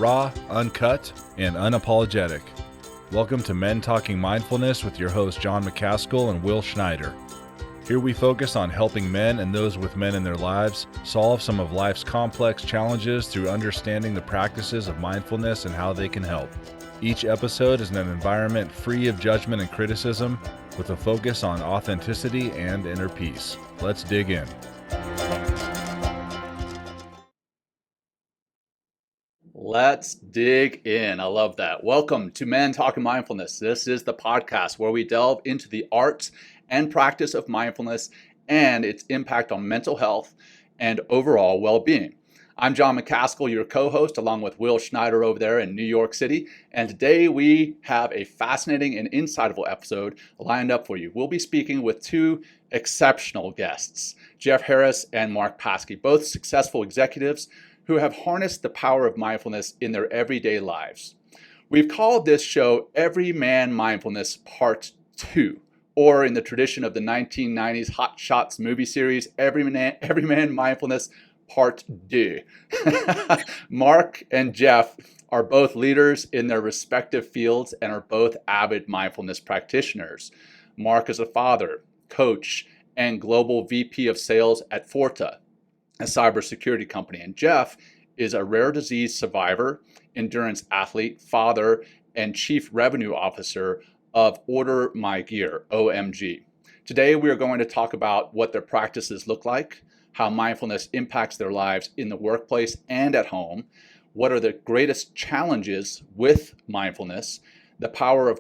raw, uncut, and unapologetic. Welcome to Men Talking Mindfulness with your hosts Jon Paske and Will Schneider. Here we focus on helping men and those with men in their lives solve some of life's complex challenges through understanding the practices of mindfulness and how they can help. Each episode is in an environment free of judgment and criticism, with a focus on authenticity and inner peace. Let's dig in. Let's dig in. I love that. Welcome to Men Talking Mindfulness. This is the podcast where we delve into the art and practice of mindfulness and its impact on mental health and overall well-being. I'm Jon Paske, your co-host, along with Will Schneider over there in New York City. And today we have a fascinating and insightful episode lined up for you. We'll be speaking with two exceptional guests, Harris and Mark Paske, both successful executives who have harnessed the power of mindfulness in their everyday lives. We've called this show Everyman Mindfulness Part 2, or in the tradition of the 1990s Hot Shots movie series, Everyman Mindfulness Part 2. Mark and Jeff are both leaders in their respective fields and are both avid mindfulness practitioners. Mark is a father, coach, and global VP of sales at Forta, a cybersecurity company. And Jeff is a rare disease survivor, endurance athlete, father, and chief revenue officer of Order My Gear, OMG. Today, we are going to talk about what their practices look like, how mindfulness impacts their lives in the workplace and at home, what are the greatest challenges with mindfulness, the power of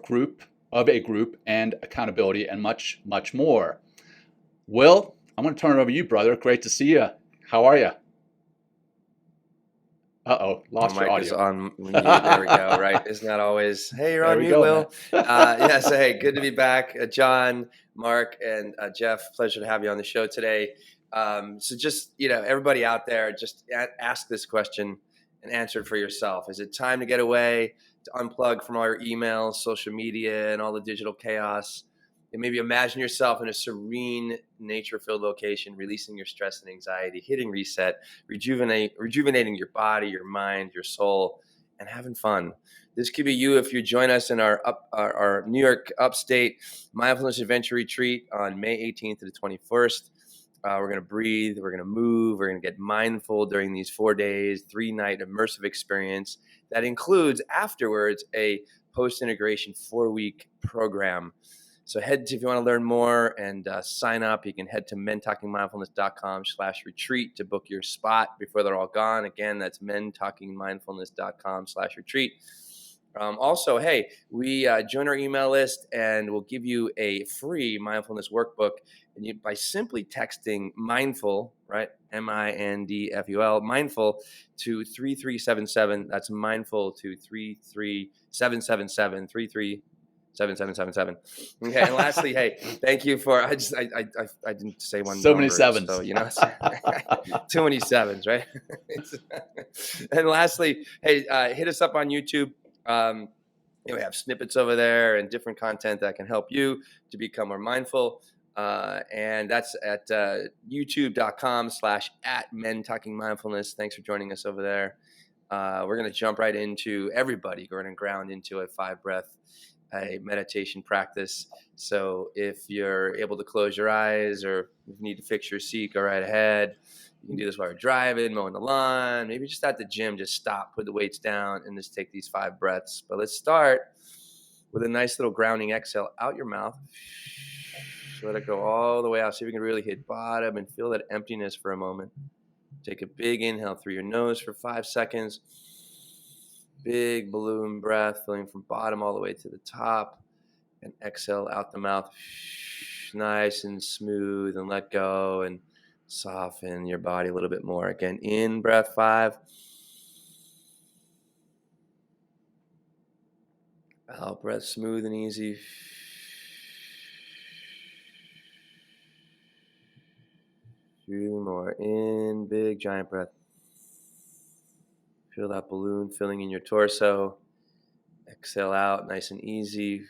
a group and accountability, and much, much more. Will, I'm going to turn it over to you, brother. Great to see you. How are you? Lost your audio. Is on mute. There we go. Right. Isn't that always, hey, you're on mute, Will? Yes. Hey, good to be back. Jon, Mark, and Jeff, pleasure to have you on the show today. So just, everybody out there, just ask this question and answer it for yourself. Is it time to get away, to unplug from all your emails, social media, and all the digital chaos? And maybe imagine yourself in a serene, nature-filled location, releasing your stress and anxiety, hitting reset, rejuvenating your body, your mind, your soul, and having fun. This could be you if you join us in our New York Upstate Mindfulness Adventure Retreat on May 18th to the 21st. We're going to breathe, we're going to move, we're going to get mindful during these 4 days, 3-night immersive experience that includes afterwards a post-integration 4-week program. So if you want to learn more and sign up, you can head to mentalkingmindfulness.com/retreat to book your spot before they're all gone. Again, that's mentalkingmindfulness.com/retreat. Also, hey, we join our email list and we'll give you a free mindfulness workbook. And by simply texting mindful, right? MINDFUL, mindful to 3377. That's mindful to 33777. 7777. Okay, and lastly, hey, thank you for. I didn't say one. So many sevens. So too many sevens, right? And lastly, hey, hit us up on YouTube. We have snippets over there and different content that can help you to become more mindful. And that's at youtube.com/@mentalkingmindfulness. Thanks for joining us over there. We're going to jump right into everybody. We're going to ground into a 5-breath, a meditation practice. So if you're able to close your eyes or if you need to fix your seat, go right ahead. You can do this while you're driving, mowing the lawn, maybe just at the gym, just stop, put the weights down, and just take these 5 breaths. But let's start with a nice little grounding exhale out your mouth. Let it go all the way out. See if you can really hit bottom and feel that emptiness for a moment. Take a big inhale through your nose for 5 seconds. Big balloon breath, filling from bottom all the way to the top. And exhale out the mouth. Nice and smooth, and let go and soften your body a little bit more. Again, in breath 5. Out breath smooth and easy. 2 more. In, big giant breath. Feel that balloon filling in your torso. Exhale out, nice and easy,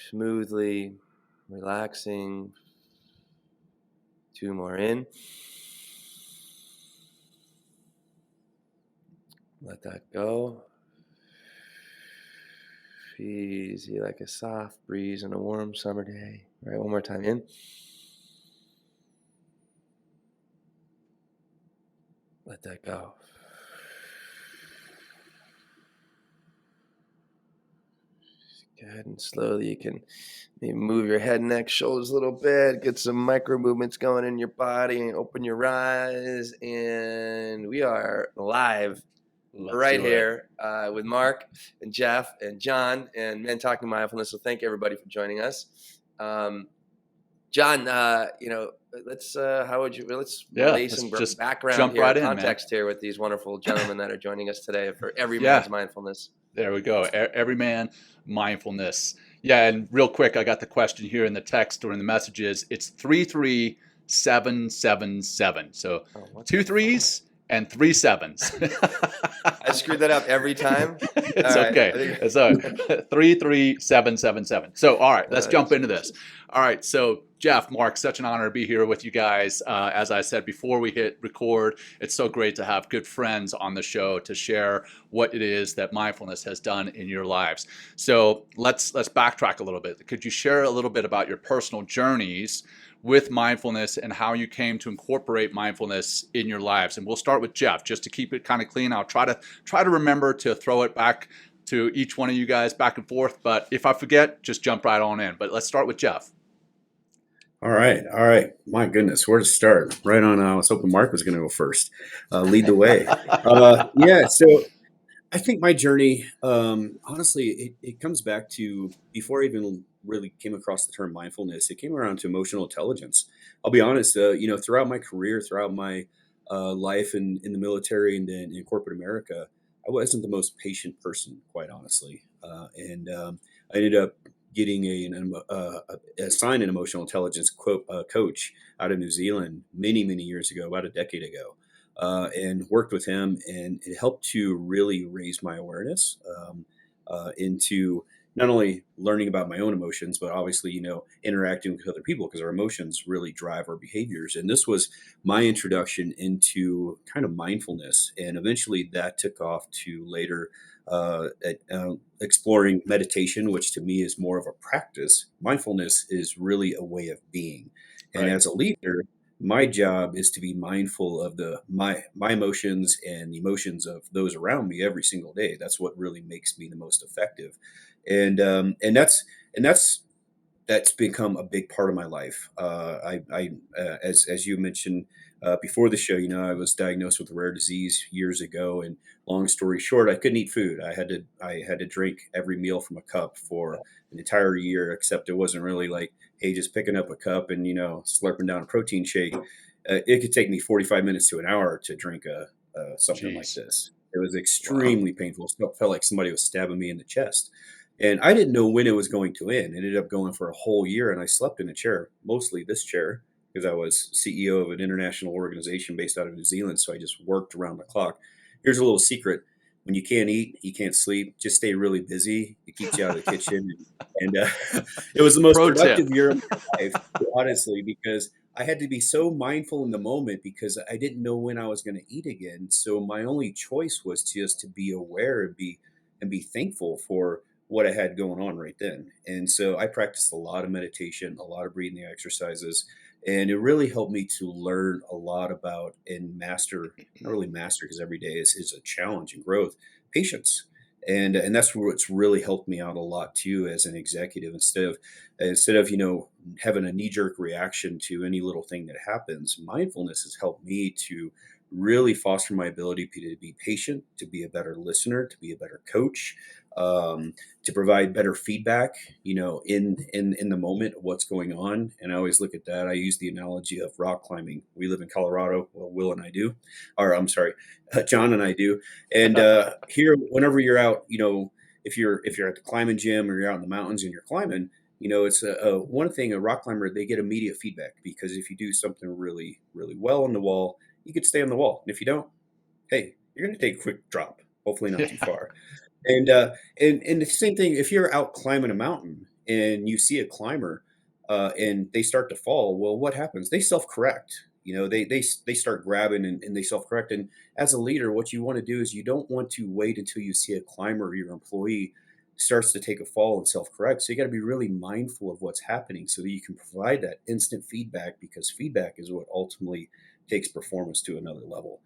smoothly, relaxing. 2 more in. Let that go. Easy, like a soft breeze on a warm summer day. All right, one more time. In. Let that go. Go ahead and slowly you can maybe move your head, neck, shoulders a little bit, get some micro movements going in your body, and open your eyes. And we are live right here with Mark and Jeff and Jon and Men Talking Mindfulness. So thank everybody for joining us. Jon, let's lay some background here, context here with these wonderful gentlemen that are joining us today for Everyman's Mindfulness. There we go. Everyman Mindfulness. Yeah, and real quick, I got the question here in the text or in the messages. It's 33777. So 2 3s and 3 7s. I screwed that up every time. It's okay. So 33777. So all right, let's jump into this. All right, so Jeff, Mark, such an honor to be here with you guys. As I said before we hit record, it's so great to have good friends on the show to share what it is that mindfulness has done in your lives. So let's backtrack a little bit. Could you share a little bit about your personal journeys with mindfulness and how you came to incorporate mindfulness in your lives? And we'll start with Jeff, just to keep it kind of clean. I'll try to remember to throw it back to each one of you guys back and forth. But if I forget, just jump right on in. But let's start with Jeff. All right. My goodness, where to start? Right on. I was hoping Mark was going to go first, lead the way. So I think my journey, honestly, it comes back to before I even really came across the term mindfulness. It came around to emotional intelligence. I'll be honest, throughout my career, throughout my life in the military and then in corporate America, I wasn't the most patient person, quite honestly. I ended up getting assigned an emotional intelligence coach out of New Zealand many, many years ago, about a decade ago, and worked with him, and it helped to really raise my awareness into not only learning about my own emotions, but obviously, interacting with other people, because our emotions really drive our behaviors. And this was my introduction into kind of mindfulness. And eventually that took off to later exploring meditation, which to me is more of a practice. Mindfulness is really a way of being. And as a leader, my job is to be mindful of my emotions and the emotions of those around me every single day. That's what really makes me the most effective. And that's become a big part of my life. As you mentioned before the show, I was diagnosed with a rare disease years ago, and long story short, I couldn't eat food. I had to drink every meal from a cup for an entire year, except it wasn't really like, hey, just picking up a cup and slurping down a protein shake. It could take me 45 minutes to an hour to drink something like this. It was extremely painful. It felt like somebody was stabbing me in the chest. And I didn't know when it was going to end. It ended up going for a whole year, and I slept in a chair, mostly this chair, because I was CEO of an international organization based out of New Zealand. So I just worked around the clock. Here's a little secret. When you can't eat, you can't sleep, just stay really busy. It keeps you out of the kitchen. And it was the most productive year of my life, honestly, because I had to be so mindful in the moment because I didn't know when I was going to eat again. So my only choice was just to be aware and be thankful for what I had going on right then. And so I practiced a lot of meditation, a lot of breathing exercises, and it really helped me to learn a lot about and master, not really master because every day is a challenge and growth, patience. And that's what's really helped me out a lot too as an executive. Instead of having a knee-jerk reaction to any little thing that happens, mindfulness has helped me to really foster my ability to be patient, to be a better listener, to be a better coach, to provide better feedback, in the moment of what's going on. And I always look at that. I use the analogy of rock climbing. We live in Colorado. Well, Will and I do, or I'm sorry, Jon and I do. And here, whenever you're out, if you're at the climbing gym or you're out in the mountains and you're climbing, it's one thing, a rock climber, they get immediate feedback, because if you do something really, really well on the wall, you could stay on the wall. And if you don't, hey, you're going to take a quick drop, hopefully not too far. And the same thing, if you're out climbing a mountain and you see a climber and they start to fall, well, what happens? They self-correct. they start grabbing and they self-correct. And as a leader, what you want to do is you don't want to wait until you see a climber or your employee starts to take a fall and self-correct. So you got to be really mindful of what's happening so that you can provide that instant feedback, because feedback is what ultimately takes performance to another level.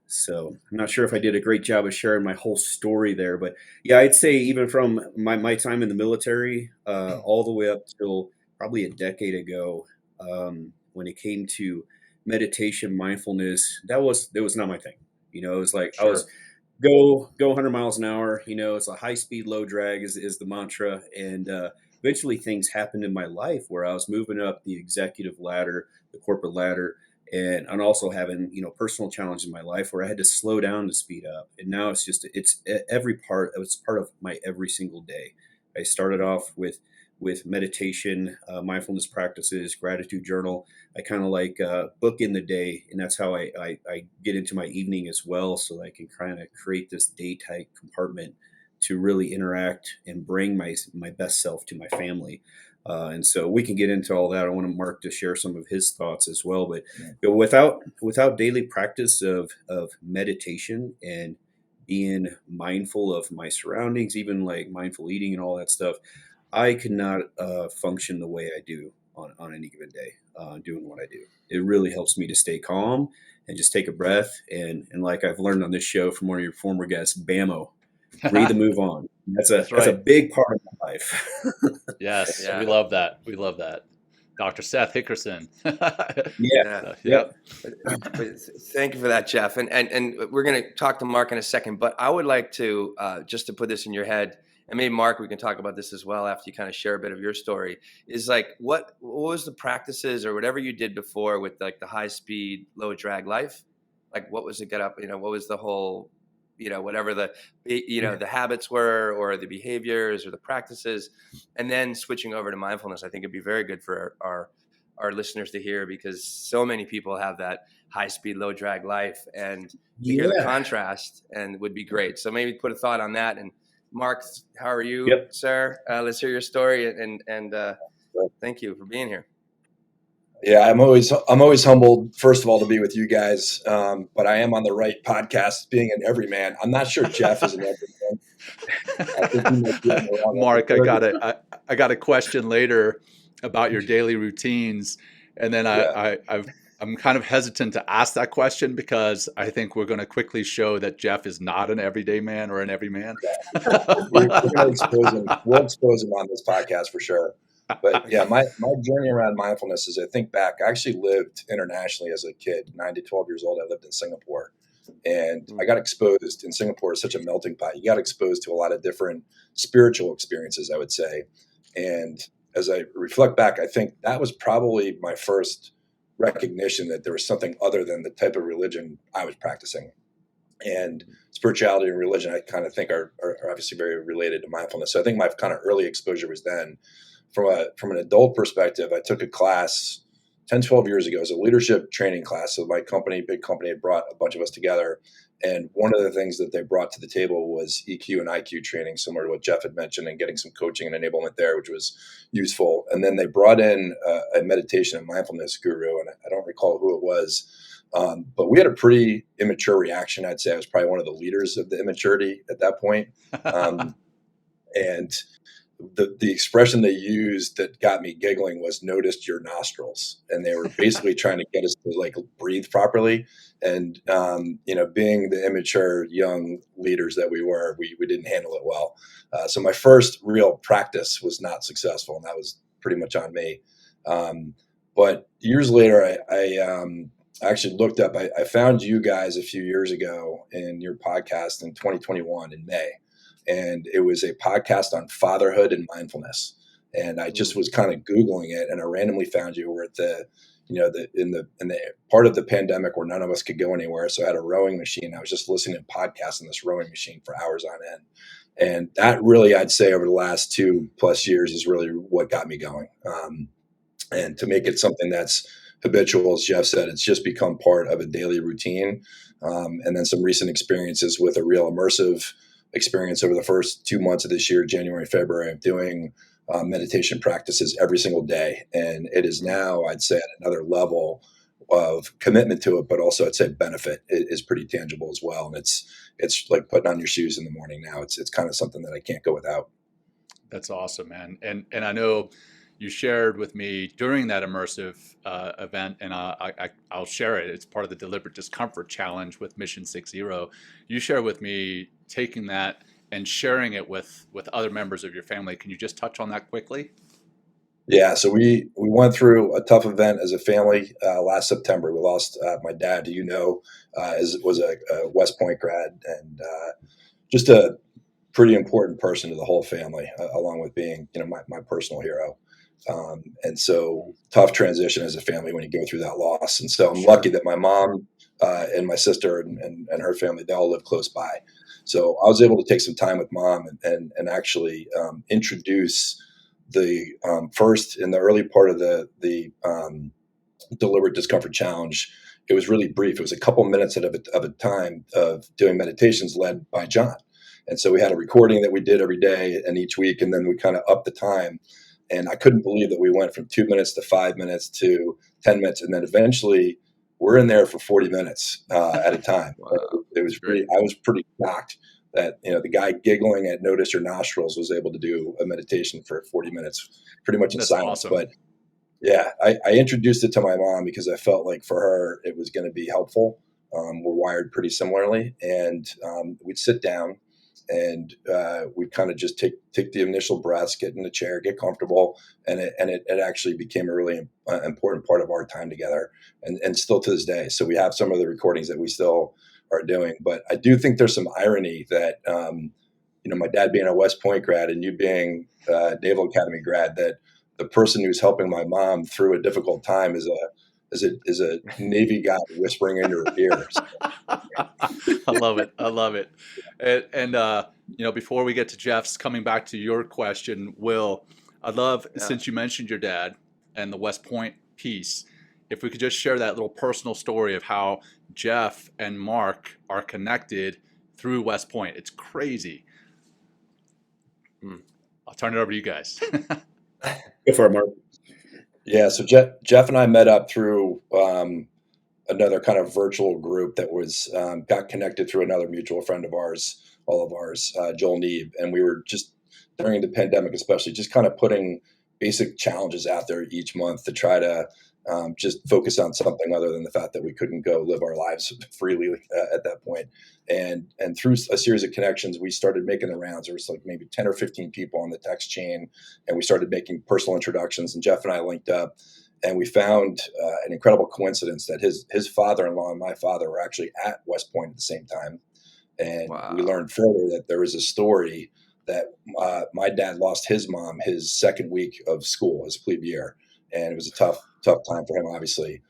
So I'm not sure if I did a great job of sharing my whole story there, but yeah, I'd say even from my time in the military, all the way up till probably a decade ago, when it came to meditation, mindfulness, that was not my thing. It was like I was Sure. go 100 miles an hour. It's a high speed, low drag is the mantra. And eventually things happened in my life where I was moving up the executive ladder, the corporate ladder, and also having personal challenges in my life where I had to slow down to speed up. And now it's part of my every single day. I started off with meditation, mindfulness practices, gratitude journal. I kind of like book in the day, and that's how I get into my evening as well, so I can kind of create this day type compartment to really interact and bring my best self to my family. And so we can get into all that. I want Mark to share some of his thoughts as well. But without daily practice of meditation and being mindful of my surroundings, even like mindful eating and all that stuff, I could not function the way I do on any given day doing what I do. It really helps me to stay calm and just take a breath. And like I've learned on this show from one of your former guests, BAMO, breathe and move on. That's a big part of my life. Yes, we love that. We love that. Dr. Seth Hickerson. Yeah. Yep. Thank you for that, Jeff. And we're going to talk to Mark in a second, but I would like to, just to put this in your head, and maybe Mark, we can talk about this as well after you kind of share a bit of your story, is like, what was the practices or whatever you did before with like the high speed, low drag life? Like, what was the get up, what was the whole, whatever the habits were or the behaviors or the practices, and then switching over to mindfulness. I think it'd be very good for our listeners to hear, because so many people have that high speed, low drag life, and to hear the contrast and would be great. So maybe put a thought on that. And Mark, how are you, sir? Let's hear your story, and thank you for being here. Yeah, I'm always humbled, first of all, to be with you guys. But I am on the right podcast, being an everyman. I'm not sure Jeff is an everyman. Mark, I got a question later about your daily routines, and then I'm kind of hesitant to ask that question because I think we're going to quickly show that Jeff is not an everyday man or an everyman. We're going to expose him. We'll expose him on this podcast for sure. But yeah, my journey around mindfulness is, I think back, I actually lived internationally as a kid, 9 to 12 years old. I lived in Singapore, and I got exposed in Singapore. It's such a melting pot. You got exposed to a lot of different spiritual experiences, I would say. And as I reflect back, I think that was probably my first recognition that there was something other than the type of religion I was practicing. And spirituality and religion, I kind of think are obviously very related to mindfulness. So I think my kind of early exposure was then. From an adult perspective, I took a class 10, 12 years ago. It was a leadership training class. So my company, big company, had brought a bunch of us together. And one of the things that they brought to the table was EQ and IQ training, similar to what Jeff had mentioned, and getting some coaching and enablement there, which was useful. And then they brought in a meditation and mindfulness guru, and I don't recall who it was. But we had a pretty immature reaction. I'd say I was probably one of the leaders of the immaturity at that point. And the expression they used that got me giggling was "noticed your nostrils," and they were basically trying to get us to like breathe properly. And being the immature young leaders that we were, we didn't handle it well. So my first real practice was not successful, and that was pretty much on me. But years later, I actually looked up. I found you guys a few years ago in your podcast in 2021 in May. And it was a podcast on fatherhood and mindfulness. And I just was kind of Googling it, and I randomly found you. We're at in the part of the pandemic where none of us could go anywhere. So I had a rowing machine. I was just listening to podcasts on this rowing machine for hours on end. And that really, I'd say over the last 2+ years is really what got me going. And to make it something that's habitual, as Jeff said, it's just become part of a daily routine. And then some recent experiences with a real immersive experience over the first 2 months of this year, January, February, of doing meditation practices every single day. And it is now, I'd say, at another level of commitment to it, but also I'd say benefit is pretty tangible as well. And it's like putting on your shoes in the morning now. It's kind of something that I can't go without. That's awesome, man. And I know you shared with me during that immersive event, and I'll share it. It's part of the Deliberate Discomfort Challenge with Mission 60. You shared with me taking that and sharing it with other members of your family. Can you just touch on that quickly? Yeah, so we went through a tough event as a family last September. We lost my dad, who was a West Point grad, and just a pretty important person to the whole family, along with being my personal hero. And so tough transition as a family when you go through that loss. And so I'm lucky that my mom and my sister and her family, they all live close by. So I was able to take some time with mom and actually introduce the first in the early part of the Deliberate Discomfort Challenge. It was really brief. It was a couple minutes at a time of doing meditations led by Jon. And so we had a recording that we did every day and each week, and then we kind of upped the time. And I couldn't believe that we went from 2 minutes to 5 minutes to 10 minutes. And then eventually we're in there for 40 minutes at a time. Wow. It was really, I was pretty shocked that, the guy giggling at Notice Your Nostrils was able to do a meditation for 40 minutes, pretty much in silence. Awesome. But yeah, I introduced it to my mom because I felt like for her, it was going to be helpful. We're wired pretty similarly. And we'd sit down and we'd kind of just take the initial breaths, get in the chair, get comfortable. And it actually became a really important part of our time together and still to this day. So we have some of the recordings that we still are doing. But I do think there's some irony that, my dad being a West Point grad and you being a Naval Academy grad, that the person who's helping my mom through a difficult time is a Navy guy whispering in your ear. So. I love it. And before we get to Jeff's, coming back to your question, Will, I'd love, since you mentioned your dad and the West Point piece, if we could just share that little personal story of how Jeff and Mark are connected through West Point. It's crazy. I'll turn it over to you guys. Go for it, Mark. Yeah, so Jeff and I met up through another kind of virtual group that was got connected through another mutual friend of ours, Joel Neeb. And we were just, during the pandemic especially, just kind of putting basic challenges out there each month to try to just focus on something other than the fact that we couldn't go live our lives freely at that point. And through a series of connections, we started making the rounds. There was like maybe 10 or 15 people on the text chain, and we started making personal introductions. And Jeff and I linked up, and we found an incredible coincidence that his father-in-law and my father were actually at West Point at the same time. And we learned further that there was a story that my dad lost his mom his second week of school, his plebe year. And it was a tough time for him, obviously.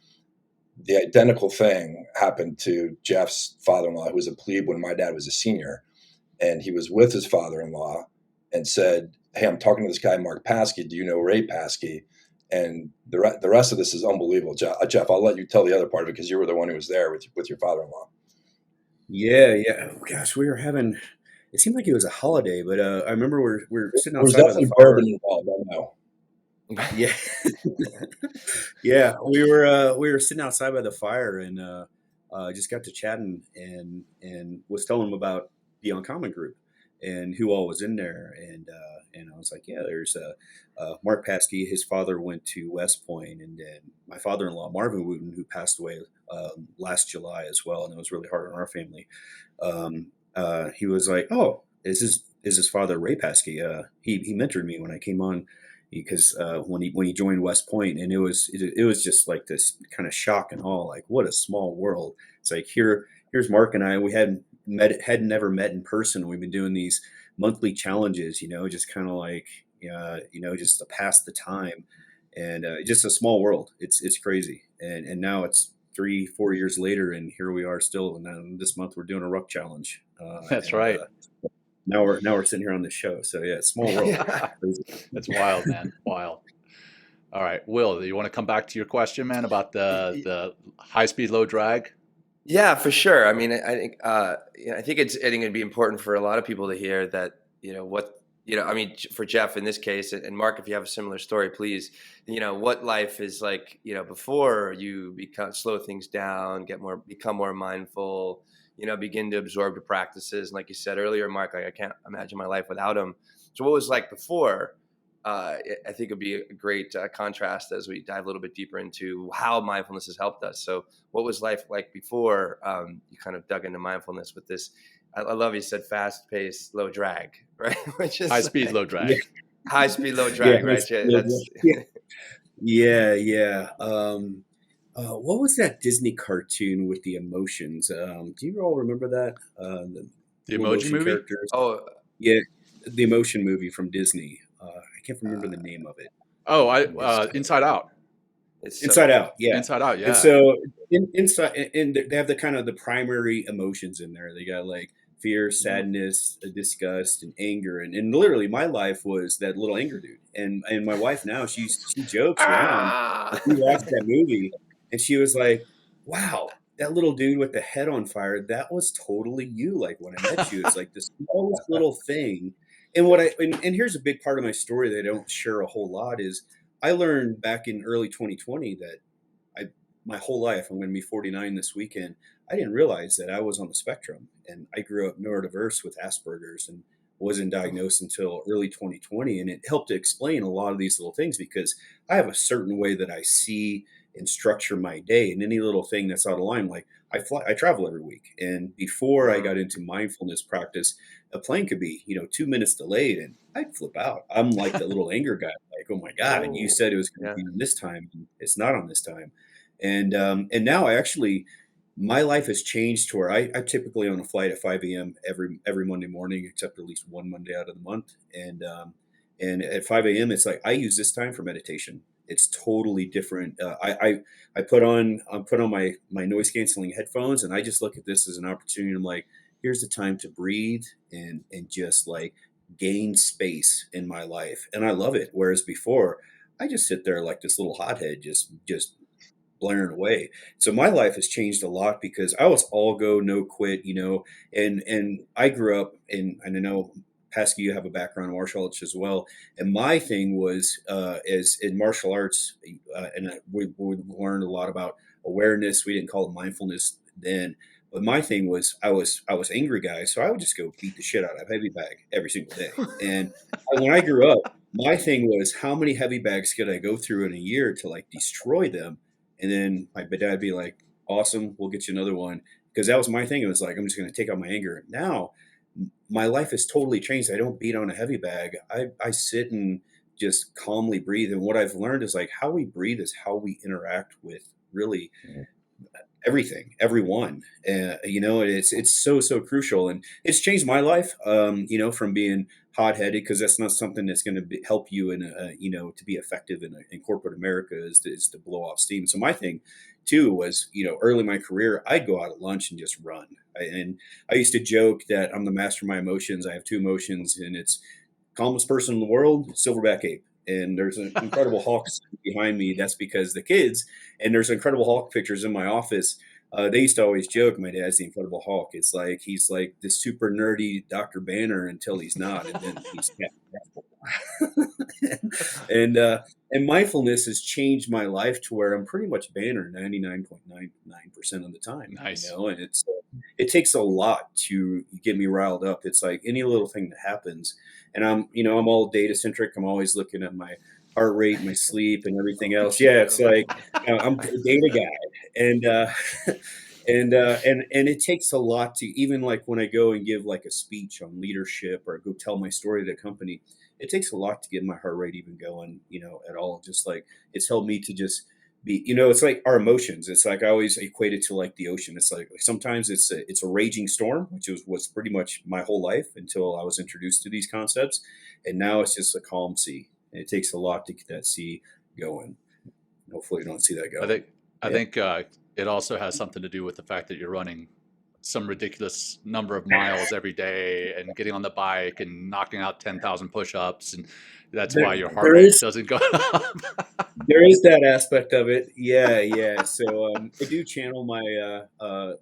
The identical thing happened to Jeff's father-in-law, who was a plebe when my dad was a senior. And he was with his father-in-law and said, "Hey, I'm talking to this guy, Mark Paske. Do you know Ray Paske?" And the rest of this is unbelievable. Jeff, I'll let you tell the other part of it because you were the one who was there with your father-in-law. Yeah. Oh, gosh, we were having, it seemed like it was a holiday, but I remember we're sitting outside by the fire. Involved, I know. Yeah. Yeah. We were sitting outside by the fire and just got to chatting and was telling him about the Uncommon group and who all was in there. And I was like, yeah, there's Mark Paske. His father went to West Point, and then my father-in-law, Marvin Wooten, who passed away last July as well. And it was really hard on our family. He was like, "Oh, is his father Ray Paske? He mentored me when I came on." Because when he joined West Point, and it was just like this kind of shock and awe, like what a small world. It's like here's Mark and I. We had never met in person. We've been doing these monthly challenges, just kind of like just to pass the time, and just a small world. It's crazy, and now it's 3-4 years later, and here we are still. And then this month we're doing a ruck challenge. That's right. Now we're sitting here on this show. So yeah, small world. That's wild, man. Wild. All right, Will, do you want to come back to your question, man, about the high speed, low drag? Yeah, for sure. I mean, I think it'd be important for a lot of people to hear that, what I mean, for Jeff in this case, and Mark, if you have a similar story, please, what life is like, before you slow things down, become more mindful, begin to absorb the practices. And like you said earlier, Mark, like I can't imagine my life without them. So what was like before? I think it'd be a great contrast as we dive a little bit deeper into how mindfulness has helped us. So what was life like before you kind of dug into mindfulness with this? I love you said fast pace, low drag, right? Which is high speed, low drag. High speed, low drag, right? Yeah. What was that Disney cartoon with the emotions? Do you all remember that? The Emoji Movie? Characters. Oh, yeah, the Emotion Movie from Disney. I can't remember the name of it. Inside Out. Inside Out, yeah. Inside Out, yeah. And so inside, and they have the kind of the primary emotions in there. They got like fear, sadness, disgust, and anger. And literally, my life was that little anger dude. And my wife now, she jokes around. She watched that movie, and she was like, "Wow, that little dude with the head on fire, that was totally you. Like when I met you, it's like this smallest little thing." And and here's a big part of my story that I don't share a whole lot is I learned back in early 2020 that my whole life, I'm going to be 49 this weekend, I didn't realize that I was on the spectrum. And I grew up neurodiverse with Asperger's and wasn't diagnosed until early 2020. And it helped to explain a lot of these little things because I have a certain way that I see and structure my day. And any little thing that's out of line, like I travel every week. And before I got into mindfulness practice, a plane could be, 2 minutes delayed and I'd flip out. I'm like the little anger guy, like, oh my God, you said it was going to be on this time. It's not on this time. And now my life has changed to where I'm typically on a flight at 5 a.m. every Monday morning, except at least one Monday out of the month. And at 5 a.m. it's like I use this time for meditation. It's totally different. I put on my noise canceling headphones, and I just look at this as an opportunity. I'm like, here's the time to breathe and just like gain space in my life, and I love it. Whereas before, I just sit there like this little hothead, just blaring away. So my life has changed a lot because I was all go, no quit, and I grew up and I know Paske, you have a background in martial arts as well. And my thing was, as in martial arts, we learned a lot about awareness. We didn't call it mindfulness then. But my thing was, I was angry guy. So I would just go beat the shit out of a heavy bag every single day. And when I grew up, my thing was, how many heavy bags could I go through in a year to like destroy them? And then my dad would be like, awesome, we'll get you another one. Because that was my thing. It was like, I'm just going to take out my anger. Now, my life has totally changed. I don't beat on a heavy bag. I sit and just calmly breathe. And what I've learned is like how we breathe is how we interact with really everything, everyone. It's so crucial. And it's changed my life, from being hot-headed, because that's not something that's going to help you to be effective in corporate America is to blow off steam. So my thing too was, early in my career, I'd go out at lunch and just run. And I used to joke that I'm the master of my emotions. I have two emotions, and it's calmest person in the world, silverback ape. And there's an incredible hawk behind me. That's because the kids, and there's incredible hawk pictures in my office. They used to always joke, my dad's the Incredible Hulk. It's like he's like this super nerdy Dr. Banner until he's not, and then he's and mindfulness has changed my life to where I'm pretty much Banner 99.99% of the time. Nice. And it takes a lot to get me riled up. It's like any little thing that happens, and I'm all data centric. I'm always looking at my heart rate, my sleep, and everything else. Yeah, it's like I'm a data guy, and it takes a lot to, even like when I go and give like a speech on leadership or go tell my story to a company, it takes a lot to get my heart rate even going, at all. Just like it's helped me to just be, it's like our emotions. It's like I always equate it to like the ocean. It's like sometimes it's a raging storm, which was pretty much my whole life until I was introduced to these concepts, and now it's just a calm sea. It takes a lot to get that sea going. Hopefully you don't see that go. I think it also has something to do with the fact that you're running some ridiculous number of miles every day and getting on the bike and knocking out 10,000 push-ups. And that's why your heart rate doesn't go up. There is that aspect of it. Yeah. So I do channel my I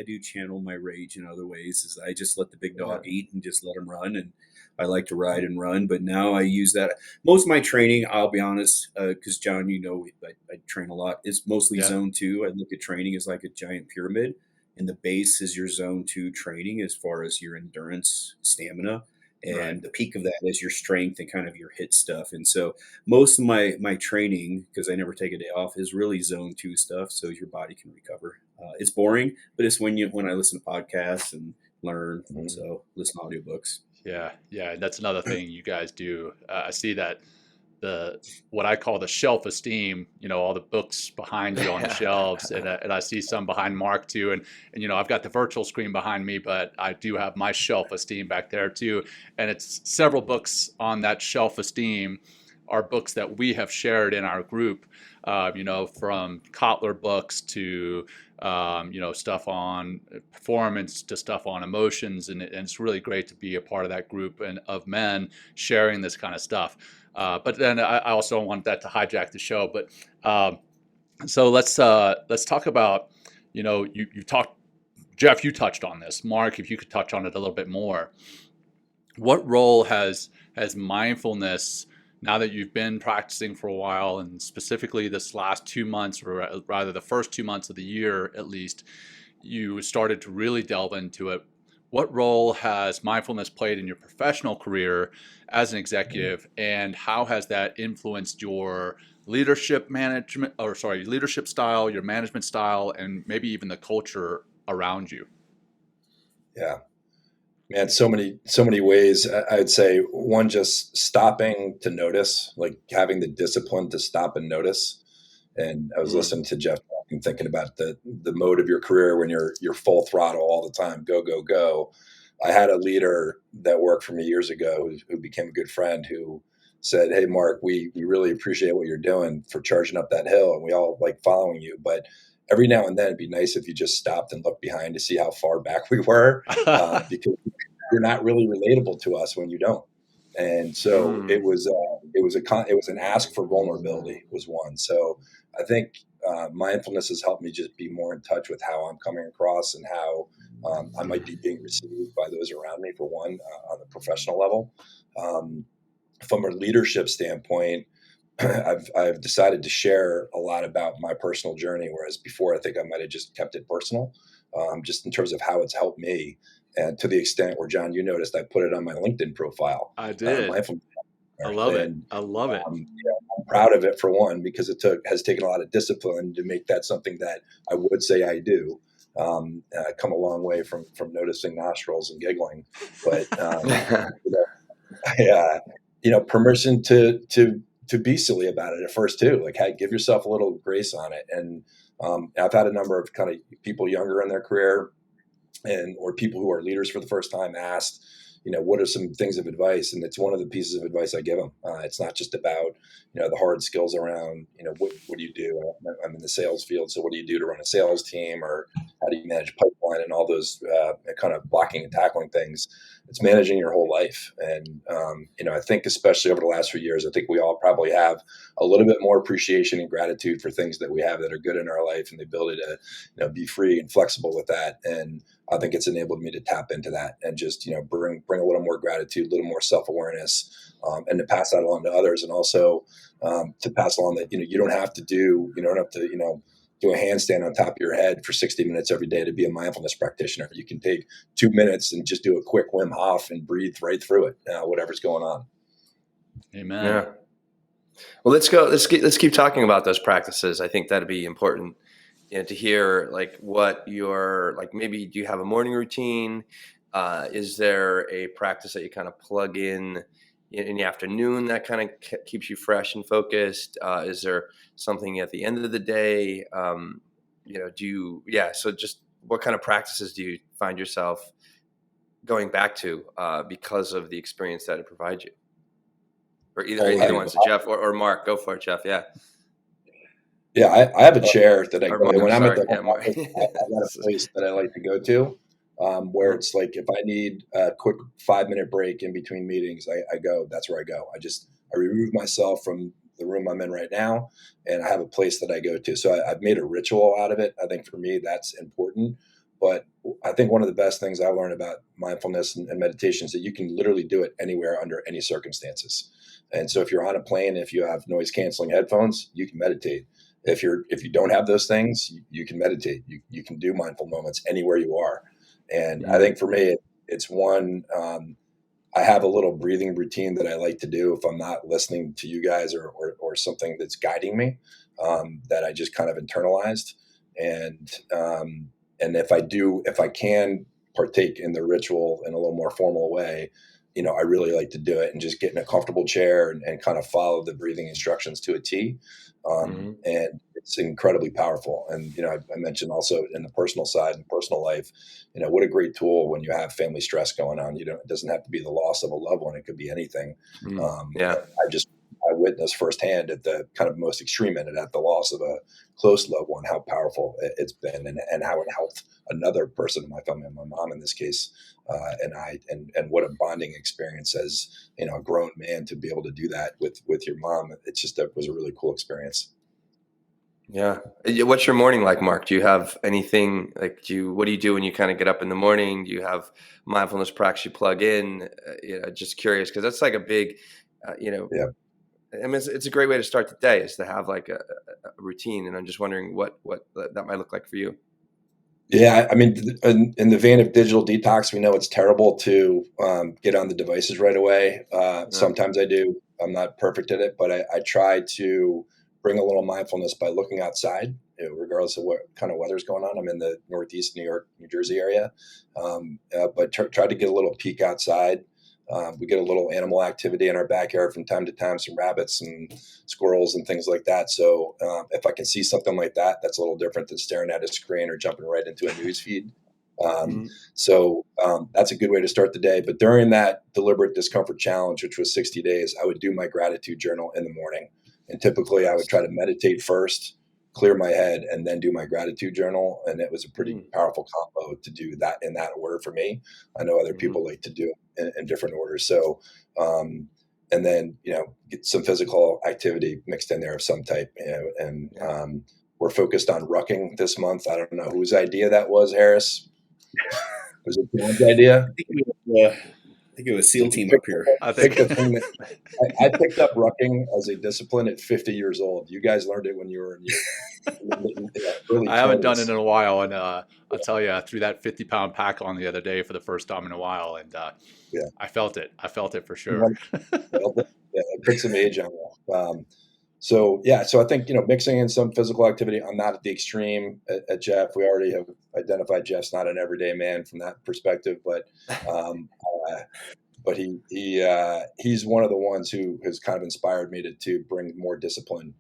do channel my rage in other ways. Is I just let the big dog eat and just let him run, and I like to ride and run. But now I use that. Most of my training, I'll be honest, because John, I train a lot. It's mostly zone 2. I look at training as like a giant pyramid, and the base is your zone 2 training as far as your endurance, stamina. And the peak of that is your strength and kind of your hit stuff. And so most of my training, because I never take a day off, is really zone 2 stuff, so your body can recover. It's boring, but it's when I listen to podcasts and learn. So listen to audiobooks. Yeah, that's another thing you guys do. I see that what I call the shelf esteem, all the books behind you on the shelves, and I see some behind Mark too, and I've got the virtual screen behind me, but I do have my shelf esteem back there too, and it's several books on that shelf esteem are books that we have shared in our group, from Kotler books to stuff on performance to stuff on emotions, and it's really great to be a part of that group and of men sharing this kind of stuff. But then I also want that to hijack the show. But so let's talk about, you talked, Jeff, you touched on this. Mark, if you could touch on it a little bit more. What role has mindfulness, now that you've been practicing for a while, and specifically this last 2 months, or rather the first 2 months of the year at least, you started to really delve into it. What role has mindfulness played in your professional career as an executive, and how has that influenced your leadership style, your management style, and maybe even the culture around you? Yeah, man, so many ways. I would say one, just stopping to notice, like having the discipline to stop and notice. And I was listening to Jeff and thinking about the mode of your career when you're full throttle all the time, go. I had a leader that worked for me years ago who became a good friend, who said, "Hey, Mark, we really appreciate what you're doing for charging up that hill, and we all like following you. But every now and then, it'd be nice if you just stopped and looked behind to see how far back we were, because you're not really relatable to us when you don't." And so it was an ask for vulnerability was one. So I think mindfulness has helped me just be more in touch with how I'm coming across and how I might be being received by those around me, for one, on the professional level. From a leadership standpoint, I've decided to share a lot about my personal journey, whereas before I think I might have just kept it personal, just in terms of how it's helped me. And to the extent where, John, you noticed I put it on my LinkedIn profile. I did. I love it. I'm proud of it, for one, because it has taken a lot of discipline to make that something that I would say I do. Come a long way from noticing nostrils and giggling, but permission to be silly about it at first too. Like, hey, give yourself a little grace on it. And I've had a number of kind of people younger in their career or people who are leaders for the first time asked, what are some things of advice? And it's one of the pieces of advice I give them. It's not just about, the hard skills around, what do you do? I'm in the sales field. So what do you do to run a sales team, or how do you manage pipeline and all those kind of blocking and tackling things? It's managing your whole life. And, I think especially over the last few years, I think we all probably have a little bit more appreciation and gratitude for things that we have that are good in our life, and the ability to, be free and flexible with that. And I think it's enabled me to tap into that and just, bring a little more gratitude, a little more self-awareness, and to pass that along to others. And also to pass along that, you don't have to do a handstand on top of your head for 60 minutes every day to be a mindfulness practitioner. You can take 2 minutes and just do a quick Wim Hof and breathe right through it, whatever's going on. Amen. Yeah. Well, let's keep talking about those practices. I think that'd be important, to hear like what your, like, maybe do you have a morning routine? Is there a practice that you kind of plug in the afternoon that kind of keeps you fresh and focused? Is there something at the end of the day? So just what kind of practices do you find yourself going back to because of the experience that it provides you? Or either one. So Jeff or Mark, go for it, Jeff. Yeah. Yeah, I have a chair that I go to when I'm at the Mark. I got a place that I like to go to, where it's like if I need a quick 5-minute break in between meetings, I go. That's where I go. I remove myself from the room I'm in right now, and I have a place that I go to. So I've made a ritual out of it. I think for me, that's important. But I think one of the best things I learned about mindfulness and meditation is that you can literally do it anywhere under any circumstances. And so if you're on a plane, if you have noise canceling headphones, you can meditate. If you don't have those things, you can meditate. You can do mindful moments anywhere you are. And I think for me, it's one, I have a little breathing routine that I like to do if I'm not listening to you guys or something that's guiding me, that I just kind of internalized. And if I can partake in the ritual in a little more formal way, I really like to do it and just get in a comfortable chair and kind of follow the breathing instructions to a T. And it's incredibly powerful. And, I mentioned also in the personal side and personal life, what a great tool when you have family stress going on. It doesn't have to be the loss of a loved one. It could be anything. I witnessed firsthand at the kind of most extreme end, at the loss of a close loved one, how powerful it's been and how it helped another person in my family, my mom in this case, and what a bonding experience as a grown man to be able to do that with your mom. It's just that was a really cool experience. Yeah. What's your morning like, Mark? Do you have anything what do you do when you kind of get up in the morning? Do you have mindfulness practice you plug in? Just curious, because that's like a big, Yeah. I mean, it's a great way to start the day, is to have like a routine. And I'm just wondering what that might look like for you. Yeah. I mean, in the vein of digital detox, we know it's terrible to get on the devices right away. Sometimes I do. I'm not perfect at it, but I try to bring a little mindfulness by looking outside, regardless of what kind of weather's going on. I'm in the Northeast New York, New Jersey area, but try to get a little peek outside. We get a little animal activity in our backyard from time to time, some rabbits and squirrels and things like that. So if I can see something like that, that's a little different than staring at a screen or jumping right into a news feed. So that's a good way to start the day. But during that deliberate discomfort challenge, which was 60 days, I would do my gratitude journal in the morning. And typically I would try to meditate first, clear my head, and then do my gratitude journal. And it was a pretty powerful combo to do that in that order for me. I know other people like to do it in different orders. So, and then, get some physical activity mixed in there of some type. We're focused on rucking this month. I don't know whose idea that was, Harris. Was it John's idea? I think it was SEAL team up here. I picked up rucking as a discipline at 50 years old. You guys learned it when you were in your I haven't done it in a while, and I'll tell you, I threw that 50-pound pack on the other day for the first time in a while, and I felt it. I felt it for sure. It puts some age on you. So I think, mixing in some physical activity. I'm not at the extreme at Jeff. We already have identified Jeff's not an everyday man from that perspective, but he's one of the ones who has kind of inspired me to bring more discipline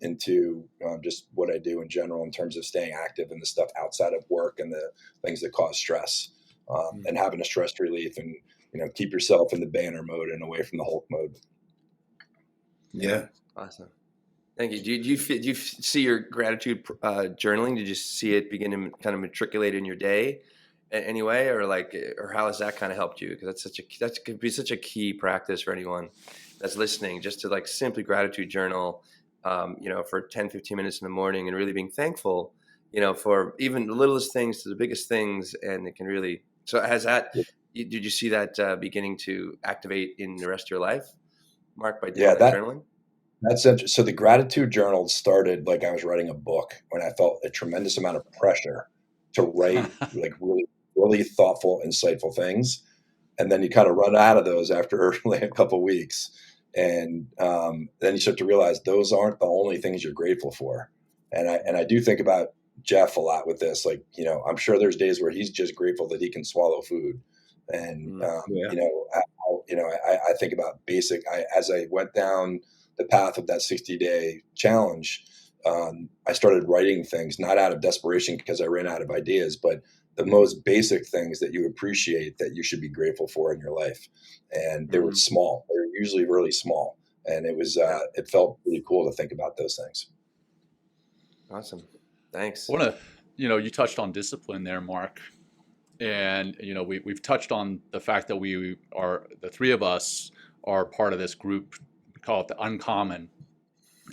into just what I do in general in terms of staying active and the stuff outside of work and the things that cause stress, and having a stress relief and, keep yourself in the banner mode and away from the Hulk mode. Yeah. Awesome. Thank you. Do you see your gratitude journaling? Did you see it begin to kind of matriculate in your day anyway, or how has that kind of helped you? Because that could be such a key practice for anyone that's listening, just to simply gratitude journal, for 10, 15 minutes in the morning, and really being thankful, for even the littlest things to the biggest things. And it can really, so did you see that beginning to activate in the rest of your life, Mark, by doing that journaling? That's interesting. So the gratitude journal started like I was writing a book when I felt a tremendous amount of pressure to write really, really thoughtful, insightful things. And then you kind of run out of those after a couple of weeks. And then you start to realize those aren't the only things you're grateful for. And I do think about Jeff a lot with this. I'm sure there's days where he's just grateful that he can swallow food. And, I think about as I went down the path of that 60-day challenge, I started writing things, not out of desperation because I ran out of ideas, but the most basic things that you appreciate that you should be grateful for in your life. And they were small. They were usually really small. And it felt really cool to think about those things. Awesome. Thanks. You touched on discipline there, Mark. And, we've touched on the fact that the three of us are part of this group. We call it the Uncommon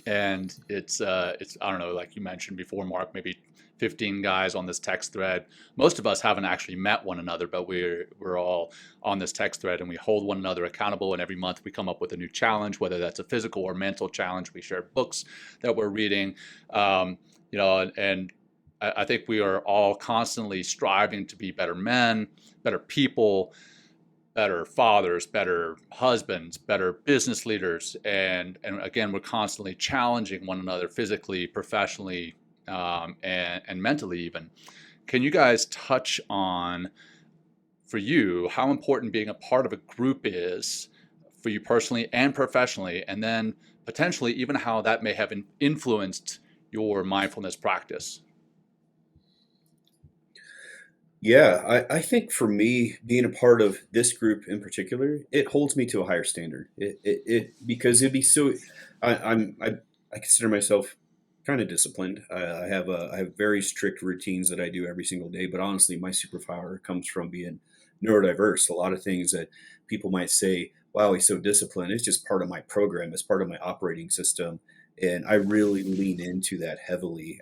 And it's I don't know, like you mentioned before, Mark, maybe 15 guys on this text thread. Most of us haven't actually met one another, but we're all on this text thread, and we hold one another accountable. And every month we come up with a new challenge, whether that's a physical or mental challenge. We share books that we're reading, and I think we are all constantly striving to be better men, better people, better fathers, better husbands, better business leaders, and again, we're constantly challenging one another physically, professionally, and mentally even. Can you guys touch on, for you, how important being a part of a group is for you personally and professionally, and then potentially even how that may have influenced your mindfulness practice? Yeah, I think for me, being a part of this group in particular, it holds me to a higher standard. Because it'd be so. I consider myself kind of disciplined. I have very strict routines that I do every single day. But honestly, my superpower comes from being neurodiverse. A lot of things that people might say, "Wow, he's so disciplined." It's just part of my program. It's part of my operating system, and I really lean into that heavily.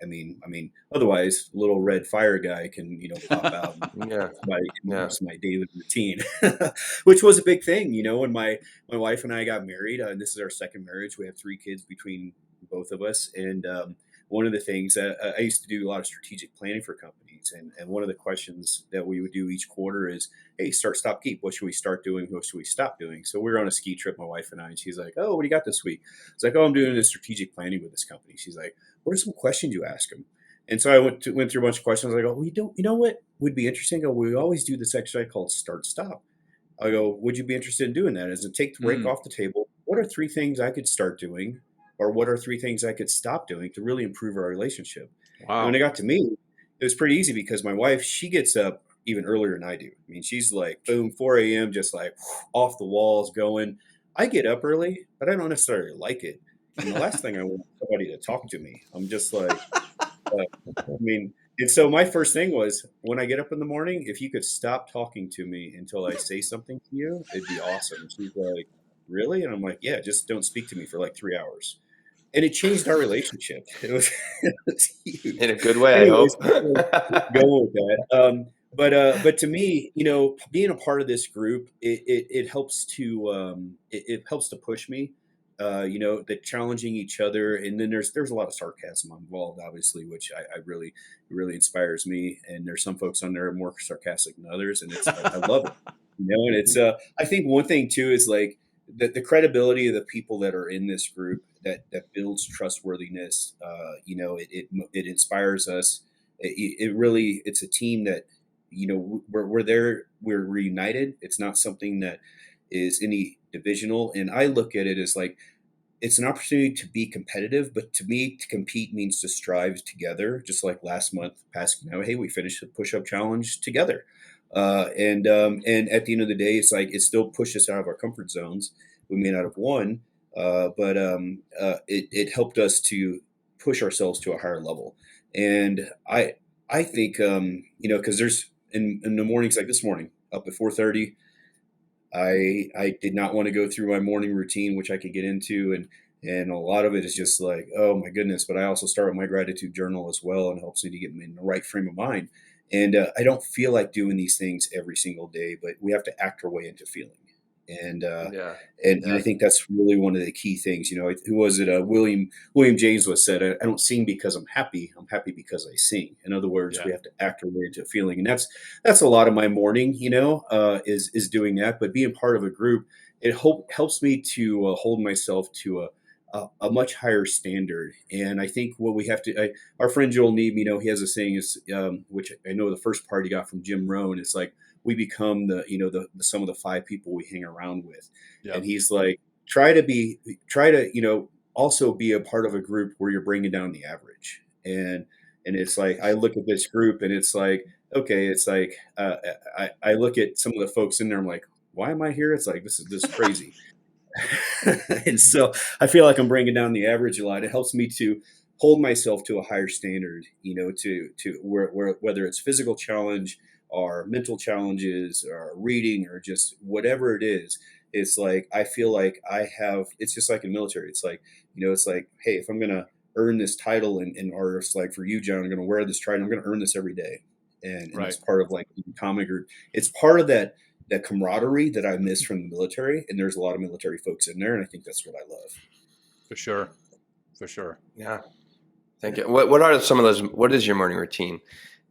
Otherwise, little red fire guy can, pop out and Yeah. my daily routine, which was a big thing, when my wife and I got married. This is our second marriage. We have 3 kids between both of us, and one of the things that I used to do a lot of strategic planning for companies, and one of the questions that we would do each quarter is, hey, start, stop, keep. What should we start doing? What should we stop doing? So we were on a ski trip, my wife and I, and she's like, oh, what do you got this week? It's like, oh, I'm doing this strategic planning with this company. She's like, what are some questions you ask them? And so I went through a bunch of questions. I go, well, you know what would be interesting? I go, we always do this exercise called start, stop. I go, would you be interested in doing that? As it take the break off the table, what are 3 things I could start doing? Or what are 3 things I could stop doing to really improve our relationship? Wow. And when it got to me, it was pretty easy because my wife, she gets up even earlier than I do. I mean, she's like, boom, 4 a.m., just like off the walls going. I get up early, but I don't necessarily like it. And the last thing I want is somebody to talk to me. I'm just like, and so my first thing was, when I get up in the morning, if you could stop talking to me until I say something to you, it'd be awesome. And she's like, really? And I'm like, yeah, just don't speak to me for like 3 hours. And it changed our relationship. It was huge. In a good way, Anyways, I hope. go with that. But to me, being a part of this group, it helps to it helps to push me. The challenging each other, and then there's a lot of sarcasm involved, obviously, which I really inspires me. And there's some folks on there more sarcastic than others, and I love it. And it's I think one thing too is like the credibility of the people that are in this group that builds trustworthiness. It inspires us. It's a team that, we're there, we're reunited. It's not something that is any divisional. And I look at it as like, it's an opportunity to be competitive, but to me, to compete means to strive together. Just like last month, hey, we finished the push-up challenge together. And at the end of the day, it's like, it still pushed us out of our comfort zones. We may not have won, but it helped us to push ourselves to a higher level. And I think, because there's in the mornings, like this morning, up at 4:30, I did not want to go through my morning routine, which I could get into. And a lot of it is just like, oh my goodness. But I also start with my gratitude journal as well, and helps me to get me in the right frame of mind. And I don't feel like doing these things every single day, but we have to act our way into feeling. And I think that's really one of the key things. Who was it? William James was said, "I don't sing because I'm happy. I'm happy because I sing." In other words, we have to act our way into a feeling, and that's a lot of my morning. Is doing that. But being part of a group, it helps me to hold myself to a much higher standard. And I think what we have to, our friend Joel Neeb, he has a saying, is which I know the first part he got from Jim Rohn. It's like, we become the sum of the 5 people we hang around with. Yep. And he's like, try to also be a part of a group where you're bringing down the average. And it's like, I look at this group and it's like, okay, it's like, I look at some of the folks in there. I'm like, why am I here? It's like, this is crazy. And so I feel like I'm bringing down the average a lot. It helps me to hold myself to a higher standard, to where whether it's physical challenge or mental challenges or reading or just whatever it is, it's like, I feel like it's just like in military. It's like, it's like, hey, if I'm going to earn this title or it's like for you, John, I'm going to wear this trident, I'm going to earn this every day. And it's part of like the comic group. It's part of that camaraderie that I miss from the military. And there's a lot of military folks in there. And I think that's what I love. For sure. Yeah. Thank you. What are some of those? What is your morning routine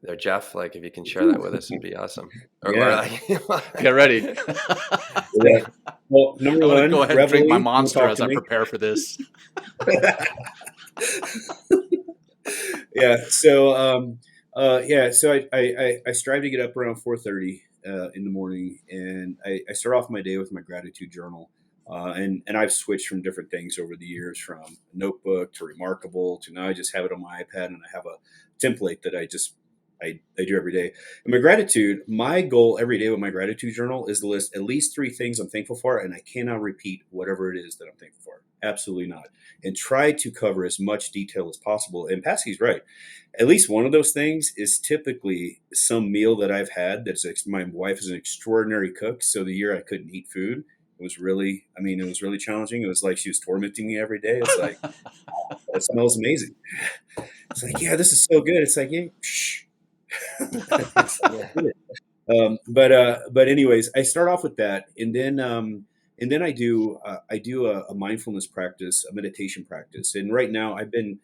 there, Jeff? Like, if you can share that with us, it'd be awesome. Get ready. Yeah. Well, number one, go ahead and drink my Monster as I prepare for this. Yeah. So, So I strive to get up around 4:30 in the morning, and I start off my day with my gratitude journal. And I've switched from different things over the years, from a notebook to Remarkable to now I just have it on my iPad, and I have a template that I do every day. And my goal every day with my gratitude journal is to list at least 3 things I'm thankful for, and I cannot repeat whatever it is that I'm thankful for. Absolutely not. And try to cover as much detail as possible. And Paske's right. At least one of those things is typically some meal that I've had. My wife is an extraordinary cook. So the year I couldn't eat food, it was really challenging. It was like she was tormenting me every day. It's like, it smells amazing. It's like, yeah, this is so good. It's like, yeah, shh. But anyways, I start off with that, and then I do a mindfulness practice, a meditation practice. And right now I've been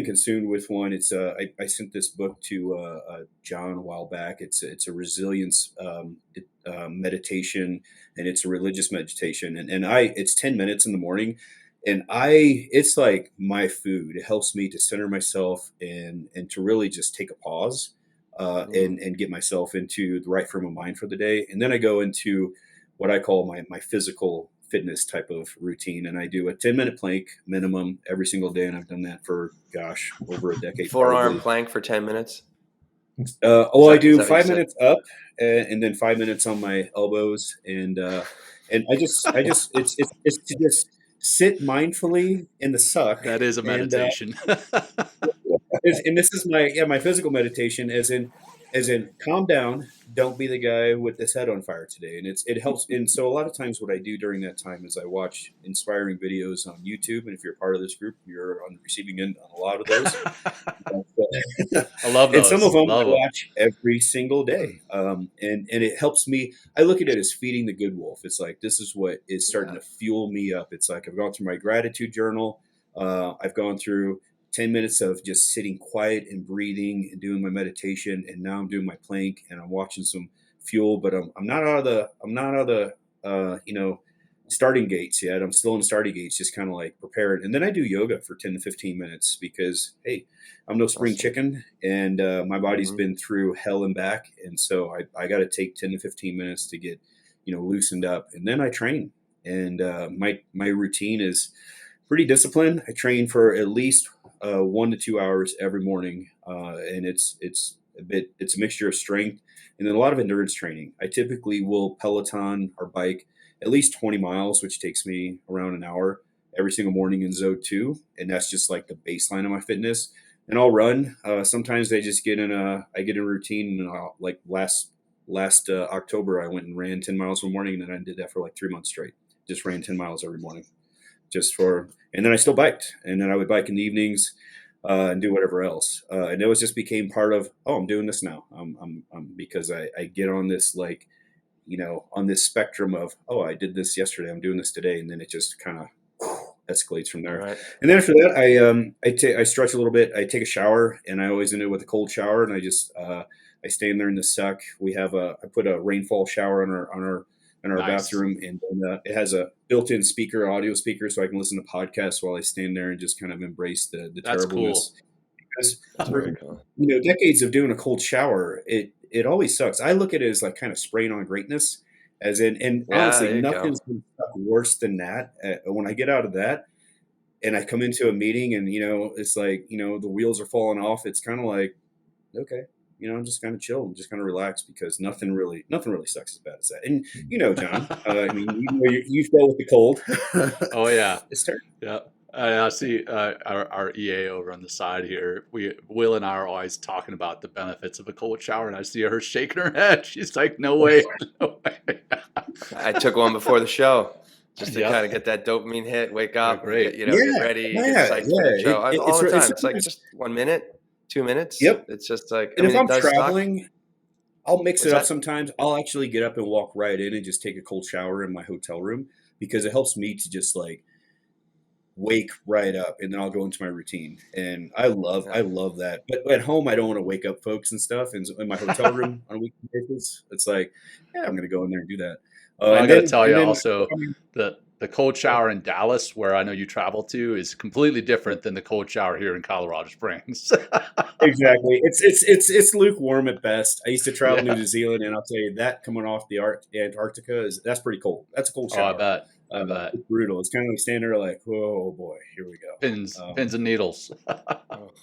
consumed with one. It's I sent this book to Jon a while back. It's a resilience meditation, and it's a religious meditation. And it's 10 minutes in the morning, and it's like my food. It helps me to center myself and to really just take a pause and get myself into the right frame of mind for the day. And then I go into what I call my physical fitness type of routine. And I do a 10-minute plank minimum every single day. And I've done that for, over a decade. Forearm plank for 10 minutes? I do 5 minutes up and then 5 minutes on my elbows. And I just it's to just sit mindfully in the suck. That is a meditation. And this is my physical meditation, as in calm down, don't be the guy with his head on fire today. And it helps. And so a lot of times what I do during that time is I watch inspiring videos on YouTube. And if you're part of this group, you're on the receiving end on a lot of those. I love those. And some of them I watch every single day. And it helps me. I look at it as feeding the good wolf. It's like, this is what is starting to fuel me up. It's like, I've gone through my gratitude journal. I've gone through 10 minutes of just sitting quiet and breathing and doing my meditation. And now I'm doing my plank and I'm watching some fuel, but I'm not out of the starting gates yet. I'm still in the starting gates, just kind of like prepared. And then I do yoga for 10 to 15 minutes because, hey, I'm no spring chicken, and my body's been through hell and back. And so I got to take 10 to 15 minutes to get, loosened up. And then I train. And my routine is pretty disciplined. I train for at least 1 to 2 hours every morning, and it's a mixture of strength and then a lot of endurance training. I typically will Peloton or bike at least 20 miles, which takes me around an hour every single morning in Zone 2, and that's just like the baseline of my fitness. And I'll run. Sometimes I just get in a routine. And like last October, I went and ran 10 miles in the morning, and then I did that for like 3 months straight. Just ran 10 miles every morning. And then I still biked, and then I would bike in the evenings and do whatever else. And it just became part of, I'm doing this now. I'm because I get on this, like, on this spectrum of, I did this yesterday, I'm doing this today. And then it just kind of escalates from there. Right. And then after that, I stretch a little bit. I take a shower, and I always end it with a cold shower. And I just, I stay in there in the suck. I put a rainfall shower in our bathroom, and it has a built-in audio speaker, so I can listen to podcasts while I stand there and just kind of embrace the terribleness. Cool. Because decades of doing a cold shower, it always sucks. I look at it as like kind of spraying on greatness, as in, and honestly, nothing's been worse than that. When I get out of that and I come into a meeting, and it's like the wheels are falling off. It's kind of like, okay. I'm just kind of chill and just kind of relax, because nothing really sucks as bad as that. And John, you fell with the cold. Oh yeah, it's terrible. Yeah. I see our EA over on the side here. Will and I are always talking about the benefits of a cold shower, and I see her shaking her head. She's like, "No way, no way." I took one before the show just to kind of get that dopamine hit, wake up, great. get ready, get psyched for the show. All the time. It's like just 1 minute, 2 minutes. Yep. It's just like, and if I'm it does traveling, I'll mix What's it up that? sometimes. I'll actually get up and walk right in and just take a cold shower in my hotel room because it helps me to just like wake right up, and then I'll go into my routine. And I love that. But at home, I don't want to wake up folks and stuff. And so in my hotel room on a weekly basis, it's like, yeah, I'm going to go in there and do that. Well, I got to tell you also, the cold shower in Dallas, where I know you travel to, is completely different than the cold shower here in Colorado Springs. Exactly. It's lukewarm at best. I used to travel to New Zealand, and I'll tell you that coming off the Antarctica that's pretty cold. That's a cold shower. I bet. It's brutal. It's kind of like standing there like, whoa, boy, here we go. Pins and needles.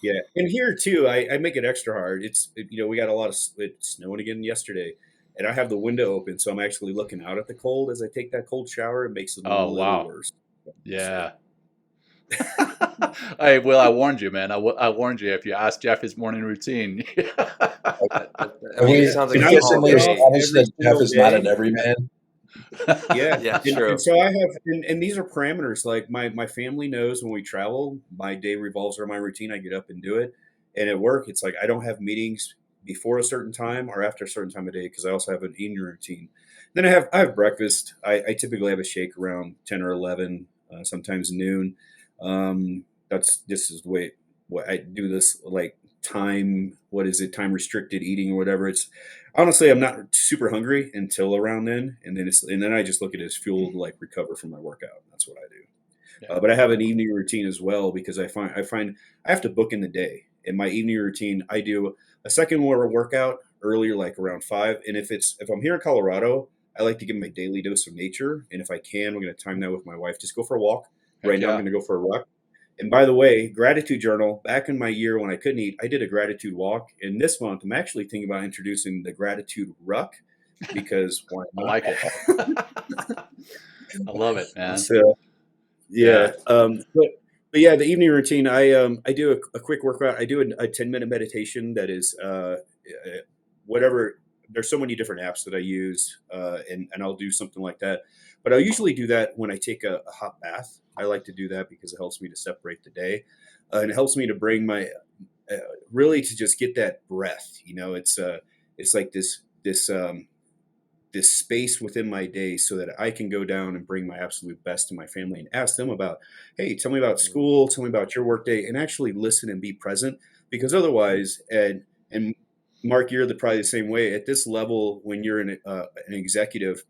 Yeah. And here too, I make it extra hard. We got a lot of snowing again yesterday, and I have the window open, so I'm actually looking out at the cold as I take that cold shower. It makes it a little worse. Yeah. Hey, Will, I warned you, man. I warned you. If you ask Jeff his morning routine. It sounds like that Jeff is not an everyman. Yeah, true. And so I have, and these are parameters. Like my family knows when we travel, my day revolves around my routine. I get up and do it. And at work, it's like I don't have meetings before a certain time or after a certain time of day because I also have an evening routine. Then I have breakfast. I typically have a shake around 10 or 11, sometimes noon. This is the way what I do this like time restricted eating or whatever. It's honestly, I'm not super hungry until around then. And then I just look at it as fuel to like recover from my workout. That's what I do. Yeah. But I have an evening routine as well because I find I have to book in the day. In my evening routine, I do a second workout earlier, like around 5. And if I'm here in Colorado, I like to get my daily dose of nature. And if I can, we're going to time that with my wife. Just go for a walk. Now I'm going to go for a walk. And by the way, gratitude journal, back in my year when I couldn't eat, I did a gratitude walk. And this month, I'm actually thinking about introducing the gratitude ruck because why not? I like it. I love it, man. So, yeah. But yeah, the evening routine, I do a quick workout. I do a 10-minute meditation that is whatever. There's so many different apps that I use, and I'll do something like that. But I'll usually do that when I take a hot bath. I like to do that because it helps me to separate the day. And it helps me to bring my really to just get that breath. It's like this space within my day so that I can go down and bring my absolute best to my family and ask them about, hey, tell me about school, tell me about your workday, and actually listen and be present. Because otherwise, and Mark, you're probably the same way at this level when you're an executive.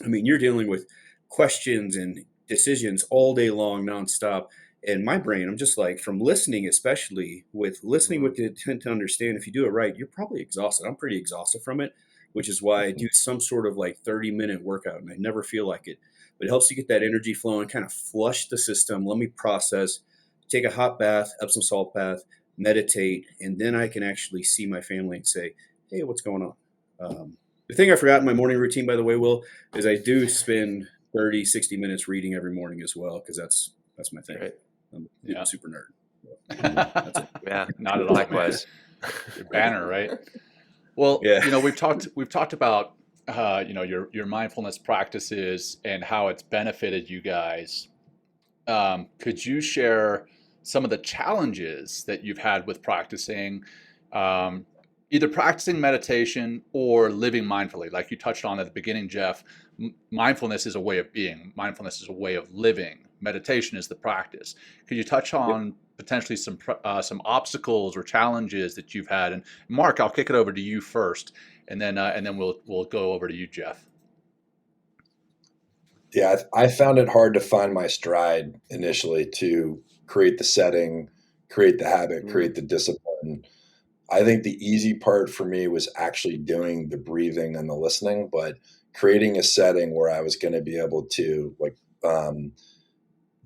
I mean, you're dealing with questions and decisions all day long, nonstop. And my brain, I'm just like, from listening, especially with listening with the intent to understand, if you do it right, you're probably exhausted. I'm pretty exhausted from it, which is why I do some sort of like 30-minute workout, and I never feel like it. But it helps you get that energy flowing, kind of flush the system. Let me process, take a hot bath, Epsom salt bath, meditate, and then I can actually see my family and say, hey, what's going on? The thing I forgot in my morning routine, by the way, Will, is I do spend 30, 60 minutes reading every morning as well, because that's my thing. Right. I'm a super nerd. That's it. Yeah, not at all. Likewise. Your banner, right? Well, we've talked about your mindfulness practices and how it's benefited you guys. Could you share some of the challenges that you've had with practicing, either practicing meditation or living mindfully? Like you touched on at the beginning, Jeff, mindfulness is a way of being. Mindfulness is a way of living. Meditation is the practice. Could you touch on potentially some obstacles or challenges that you've had? And Mark, I'll kick it over to you first, and then we'll go over to you, Jeff. Yeah, I found it hard to find my stride initially to create the setting, create the habit, create the discipline. I think the easy part for me was actually doing the breathing and the listening, but creating a setting where I was going to be able to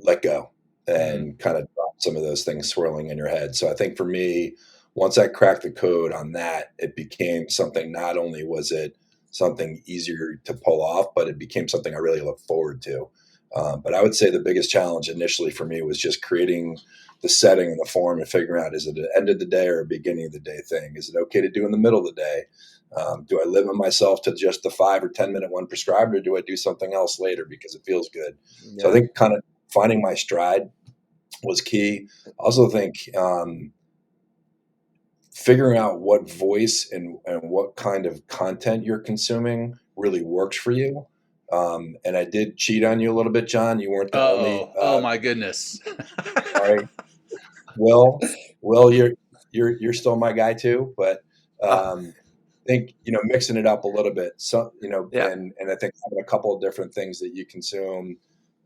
let go and kind of drop some of those things swirling in your head. So I think for me, once I cracked the code on that, it became something, not only was it something easier to pull off, but it became something I really look forward to. But I would say the biggest challenge initially for me was just creating the setting and the form and figuring out, is it an end of the day or a beginning of the day thing? Is it okay to do in the middle of the day? Do I limit myself to just the 5 or 10 minute one prescribed, or do I do something else later because it feels good? Yeah. So I think kind of finding my stride was key. I also think figuring out what voice and what kind of content you're consuming really works for you. And I did cheat on you a little bit, John. You weren't the only. Oh my goodness. Sorry, Will, you're still my guy too, but I think mixing it up a little bit. So Yeah. and I think having a couple of different things that you consume.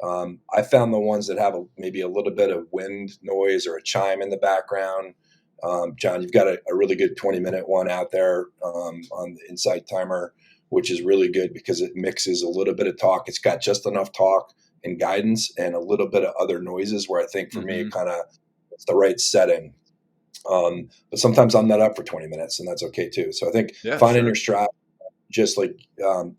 I found the ones that have maybe a little bit of wind noise or a chime in the background. John, you've got a really good 20-minute one out there on the Insight Timer, which is really good because it mixes a little bit of talk. It's got just enough talk and guidance and a little bit of other noises where I think for me, it's the right setting. But sometimes I'm not up for 20 minutes, and that's okay too. So I think finding your stride, just like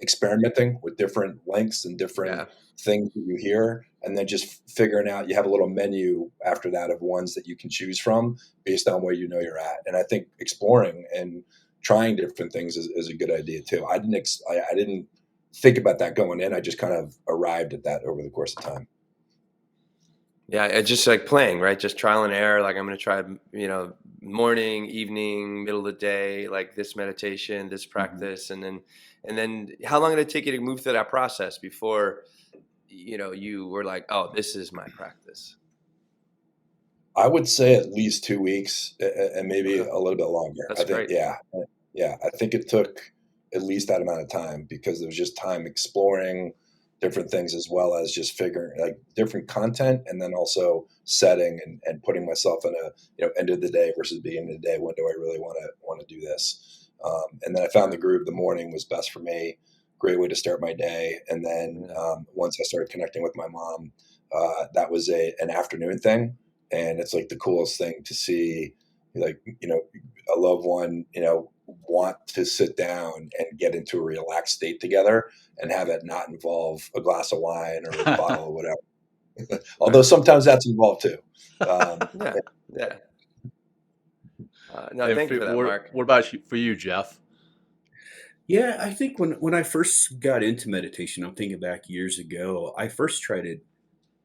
experimenting with different lengths and different things that you hear, and then just figuring out, you have a little menu after that of ones that you can choose from based on where you're at. And I think exploring and trying different things is a good idea too. I didn't think about that going in. I just kind of arrived at that over the course of time. Yeah, it's just like playing, right? Just trial and error. Like, I'm going to try, morning, evening, middle of the day, like this meditation, this practice. And then how long did it take you to move through that process before, you were like, oh, this is my practice? I would say at least 2 weeks and maybe a little bit longer. That's great. Yeah. I think it took at least that amount of time because there was just time exploring different things as well as just figuring like different content, and then also setting and putting myself in a end of the day versus beginning of the day. When do I really want to do this? And then I found the groove. The morning was best for me. Great way to start my day. And then once I started connecting with my mom, that was an afternoon thing, and it's like the coolest thing to see, like a loved one want to sit down and get into a relaxed state together and have it not involve a glass of wine or a bottle or whatever. Although sometimes that's involved too. Yeah. No, thank you for that, Mark. What about for you, Jeff? Yeah, I think when I first got into meditation, I'm thinking back years ago, I first tried it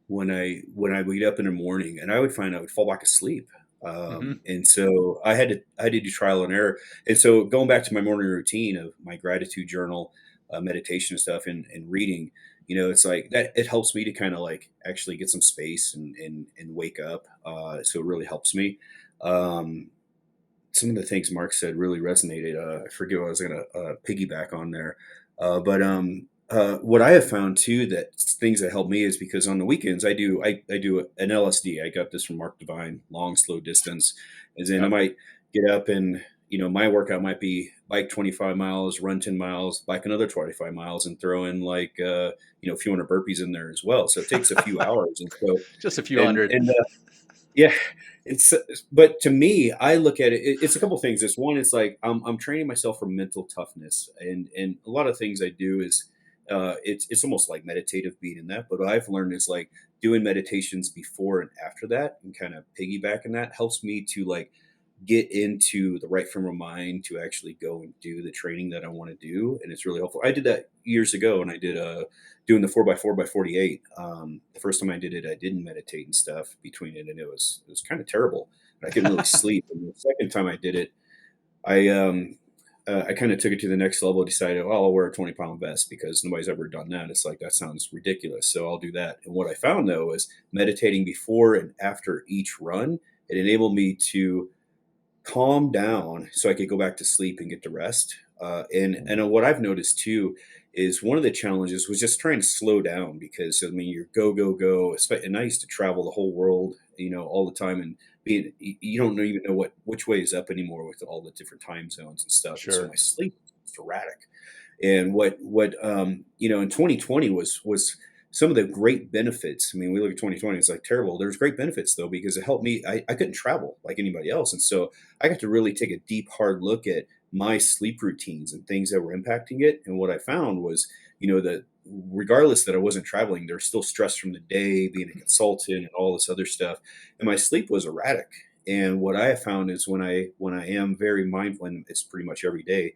when I wake up in the morning, and I would find I would fall back asleep. And so I had to do trial and error. And so going back to my morning routine of my gratitude journal, meditation stuff and reading, it's like that, it helps me to kind of like actually get some space and wake up. So it really helps me. Some of the things Mark said really resonated. I forget what I was going to piggyback on there. But what I have found too, that things that help me is because on the weekends I do an LSD. I got this from Mark Divine, long, slow distance. And then I might get up and, my workout might be bike 25 miles, run 10 miles, bike another 25 miles, and throw in like, a few hundred burpees in there as well. So it takes a few hours. And so just a few hundred. Yeah. But to me, I look at it, it's a couple of things. It's one, it's like, I'm training myself for mental toughness. And a lot of things I do is, it's almost like meditative being in that, but what I've learned is like doing meditations before and after that and kind of piggybacking that helps me to like get into the right frame of mind to actually go and do the training that I want to do. And it's really helpful. I did that years ago, and I did doing the 4x4x48. The first time I did it, I didn't meditate and stuff between it, and it was kind of terrible. I couldn't really sleep. And the second time I did it, I kind of took it to the next level, decided, well, I'll wear a 20-pound vest because nobody's ever done that. It's like, that sounds ridiculous. So I'll do that. And what I found though, is meditating before and after each run, it enabled me to calm down so I could go back to sleep and get to rest. And what I've noticed too, is one of the challenges was just trying to slow down because you're go, go, go. And I used to travel the whole world, all the time, and you don't even know which way is up anymore with all the different time zones and stuff. Sure. And so my sleep was erratic. And what in 2020 was some of the great benefits. We look at 2020, it's like terrible. There's great benefits though, because it helped me. I couldn't travel like anybody else. And so I got to really take a deep, hard look at my sleep routines and things that were impacting it. And what I found was, that regardless that I wasn't traveling, there's still stress from the day, being a consultant and all this other stuff. And my sleep was erratic. And what I have found is when I am very mindful, and it's pretty much every day,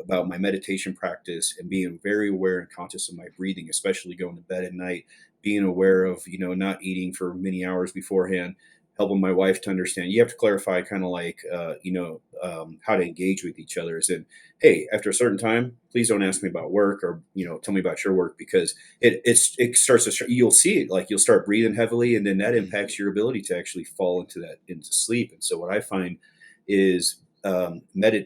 about my meditation practice and being very aware and conscious of my breathing, especially going to bed at night, being aware of, not eating for many hours beforehand, helping my wife to understand. You have to clarify kind of like, how to engage with each other. Is in, hey, after a certain time, please don't ask me about work, or, tell me about your work, because it starts to, you'll see it, like you'll start breathing heavily, and then that impacts your ability to actually fall into sleep. And so what I find is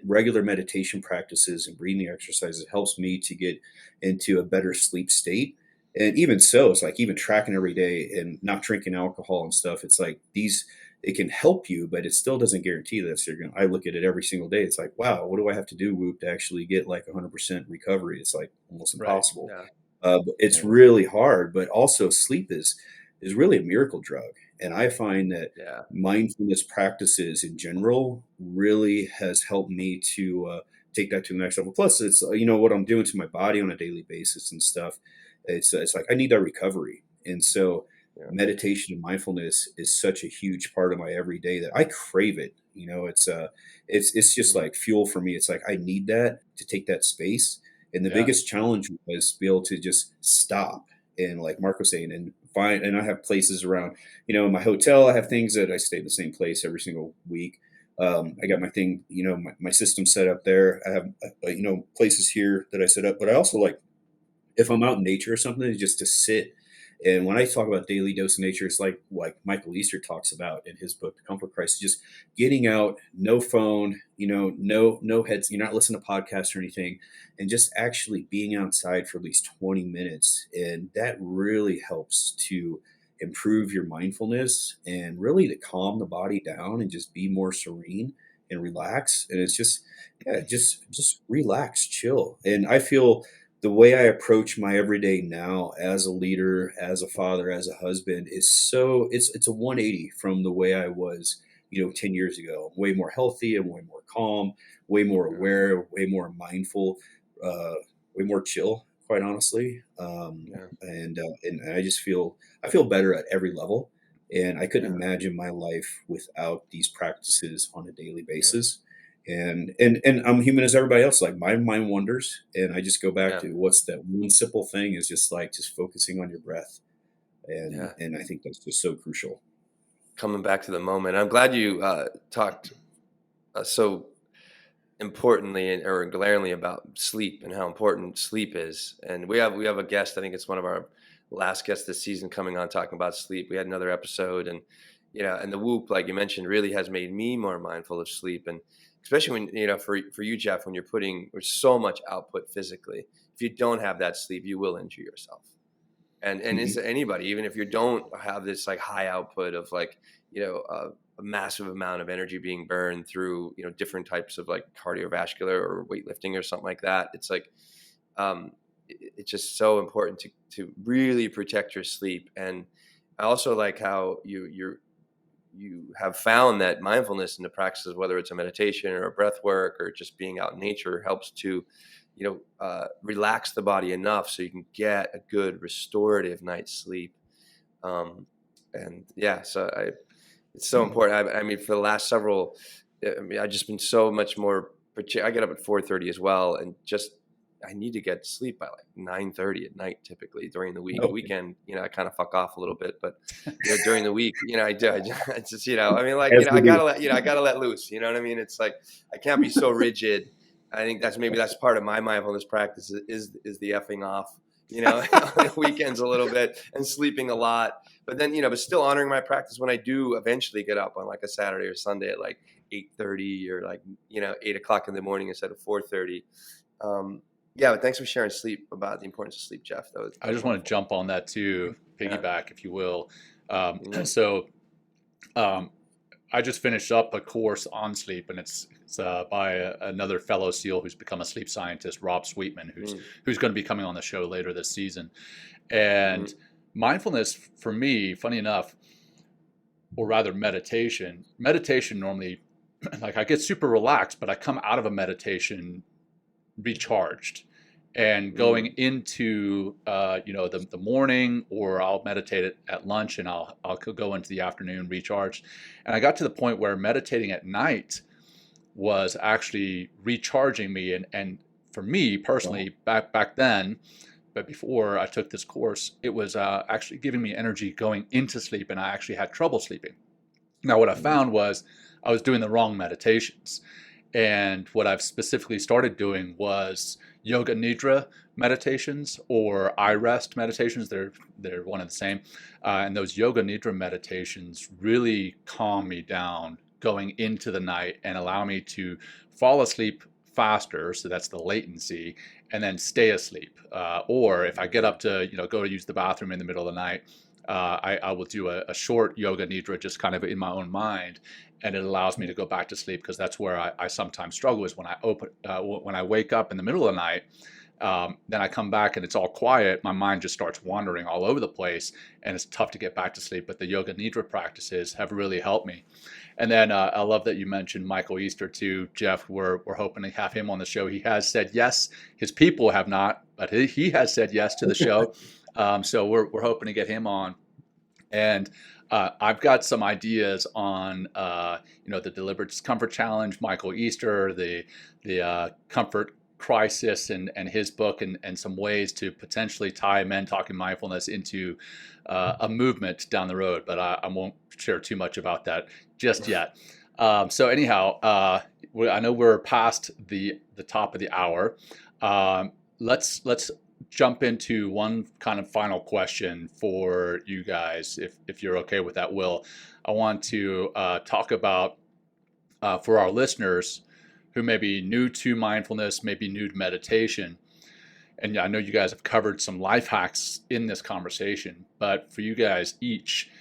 regular meditation practices and breathing exercises helps me to get into a better sleep state. And even so, it's like even tracking every day and not drinking alcohol and stuff. It's like it can help you, but it still doesn't guarantee that. So I look at it every single day. It's like, wow, what do I have to do, Whoop, to actually get like 100% recovery? It's like almost impossible. Right. But it's really hard, but also sleep is really a miracle drug. And I find that mindfulness practices in general really has helped me to take that to the next level. Plus, it's, what I'm doing to my body on a daily basis and stuff. It's like I need that recovery. And so meditation and mindfulness is such a huge part of my everyday that I crave it. It's just like fuel for me. It's like I need that to take that space. And the biggest challenge was to be able to just stop. And like Mark was saying, and I have places around, in my hotel, I have things that I stay in the same place every single week. I got my thing, my system set up there. I have, places here that I set up, but I also like, if I'm out in nature or something, just to sit. And when I talk about daily dose of nature, it's like Michael Easter talks about in his book, The Comfort Crisis, just getting out, no phone, no heads, you're not listening to podcasts or anything, and just actually being outside for at least 20 minutes. And that really helps to improve your mindfulness and really to calm the body down and just be more serene and relax. And it's just relax, chill. And I feel the way I approach my everyday now as a leader, as a father, as a husband is it's a 180 from the way I was, 10 years ago. I'm way more healthy, I'm way more calm, way more aware, way more mindful, way more chill, quite honestly. And I just I feel better at every level. And I couldn't imagine my life without these practices on a daily basis. And I'm human as everybody else. Like my mind wanders, and I just go back to what's that one simple thing is just focusing on your breath. And I think that's just so crucial. Coming back to the moment, I'm glad you talked so importantly or glaringly about sleep and how important sleep is. And we have a guest. I think it's one of our last guests this season coming on talking about sleep. We had another episode, and and the Whoop, like you mentioned, really has made me more mindful of sleep. And especially when, for you, Jeff, when there's so much output physically, if you don't have that sleep, you will injure yourself. And is anybody, even if you don't have this like high output of like, a massive amount of energy being burned through, different types of like cardiovascular or weightlifting or something like that. It's like, it's just so important to really protect your sleep. And I also like how you have found that mindfulness in the practices, whether it's a meditation or a breath work or just being out in nature, helps to, relax the body enough so you can get a good restorative night's sleep. It's so important. I mean, for the last several, I've just been so much more. I get up at 4:30 as well, and I need to get sleep by like 9:30 at night, typically during the week. The weekend, I kind of fuck off a little bit, but during the week, I do. I just, I mean, like, I gotta let loose. You know what I mean? It's like I can't be so rigid. I think that's part of my mindfulness practice is the effing off. On the weekends a little bit and sleeping a lot, but then but still honoring my practice when I do eventually get up on like a Saturday or Sunday at like 8:30 or like 8 o'clock in the morning instead of 4:30. But thanks for sharing sleep, about the importance of sleep, Jeff. I just want to jump on that too, piggyback, if you will. I just finished up a course on sleep, and it's by another fellow SEAL who's become a sleep scientist, Rob Sweetman, who's going to be coming on the show later this season. And mindfulness, for me, funny enough, or rather meditation normally, like I get super relaxed, but I come out of a meditation recharged. And going into the morning, or I'll meditate at lunch, and I'll go into the afternoon, recharge. And I got to the point where meditating at night was actually recharging me. And for me personally, back then, but before I took this course, it was actually giving me energy going into sleep, and I actually had trouble sleeping. Now, what I found was I was doing the wrong meditations. And what I've specifically started doing was yoga nidra meditations, or I rest meditations. They're one and the same. And those yoga nidra meditations really calm me down going into the night and allow me to fall asleep faster. So that's the latency, and then stay asleep. Or if I get up to go to use the bathroom in the middle of the night, I will do a short yoga nidra, just kind of in my own mind, and it allows me to go back to sleep, because that's where I sometimes struggle, is when I wake up in the middle of the night, then I come back and it's all quiet. My mind just starts wandering all over the place, and it's tough to get back to sleep. But the yoga nidra practices have really helped me. And then I love that you mentioned Michael Easter too, Jeff. We're hoping to have him on the show. He has said yes. His people have not, but he has said yes to the show. So we're hoping to get him on. And I've got some ideas on, the Deliberate Discomfort Challenge, Michael Easter, the Comfort Crisis, and his book, and some ways to potentially tie Men Talking Mindfulness into a movement down the road. But I won't share too much about that just yet. So anyhow, I know we're past the top of the hour. Let's jump into one kind of final question for you guys, if you're okay with that, Will. I want to talk about, for our listeners who may be new to mindfulness, maybe new to meditation, and I know you guys have covered some life hacks in this conversation, but for you guys each,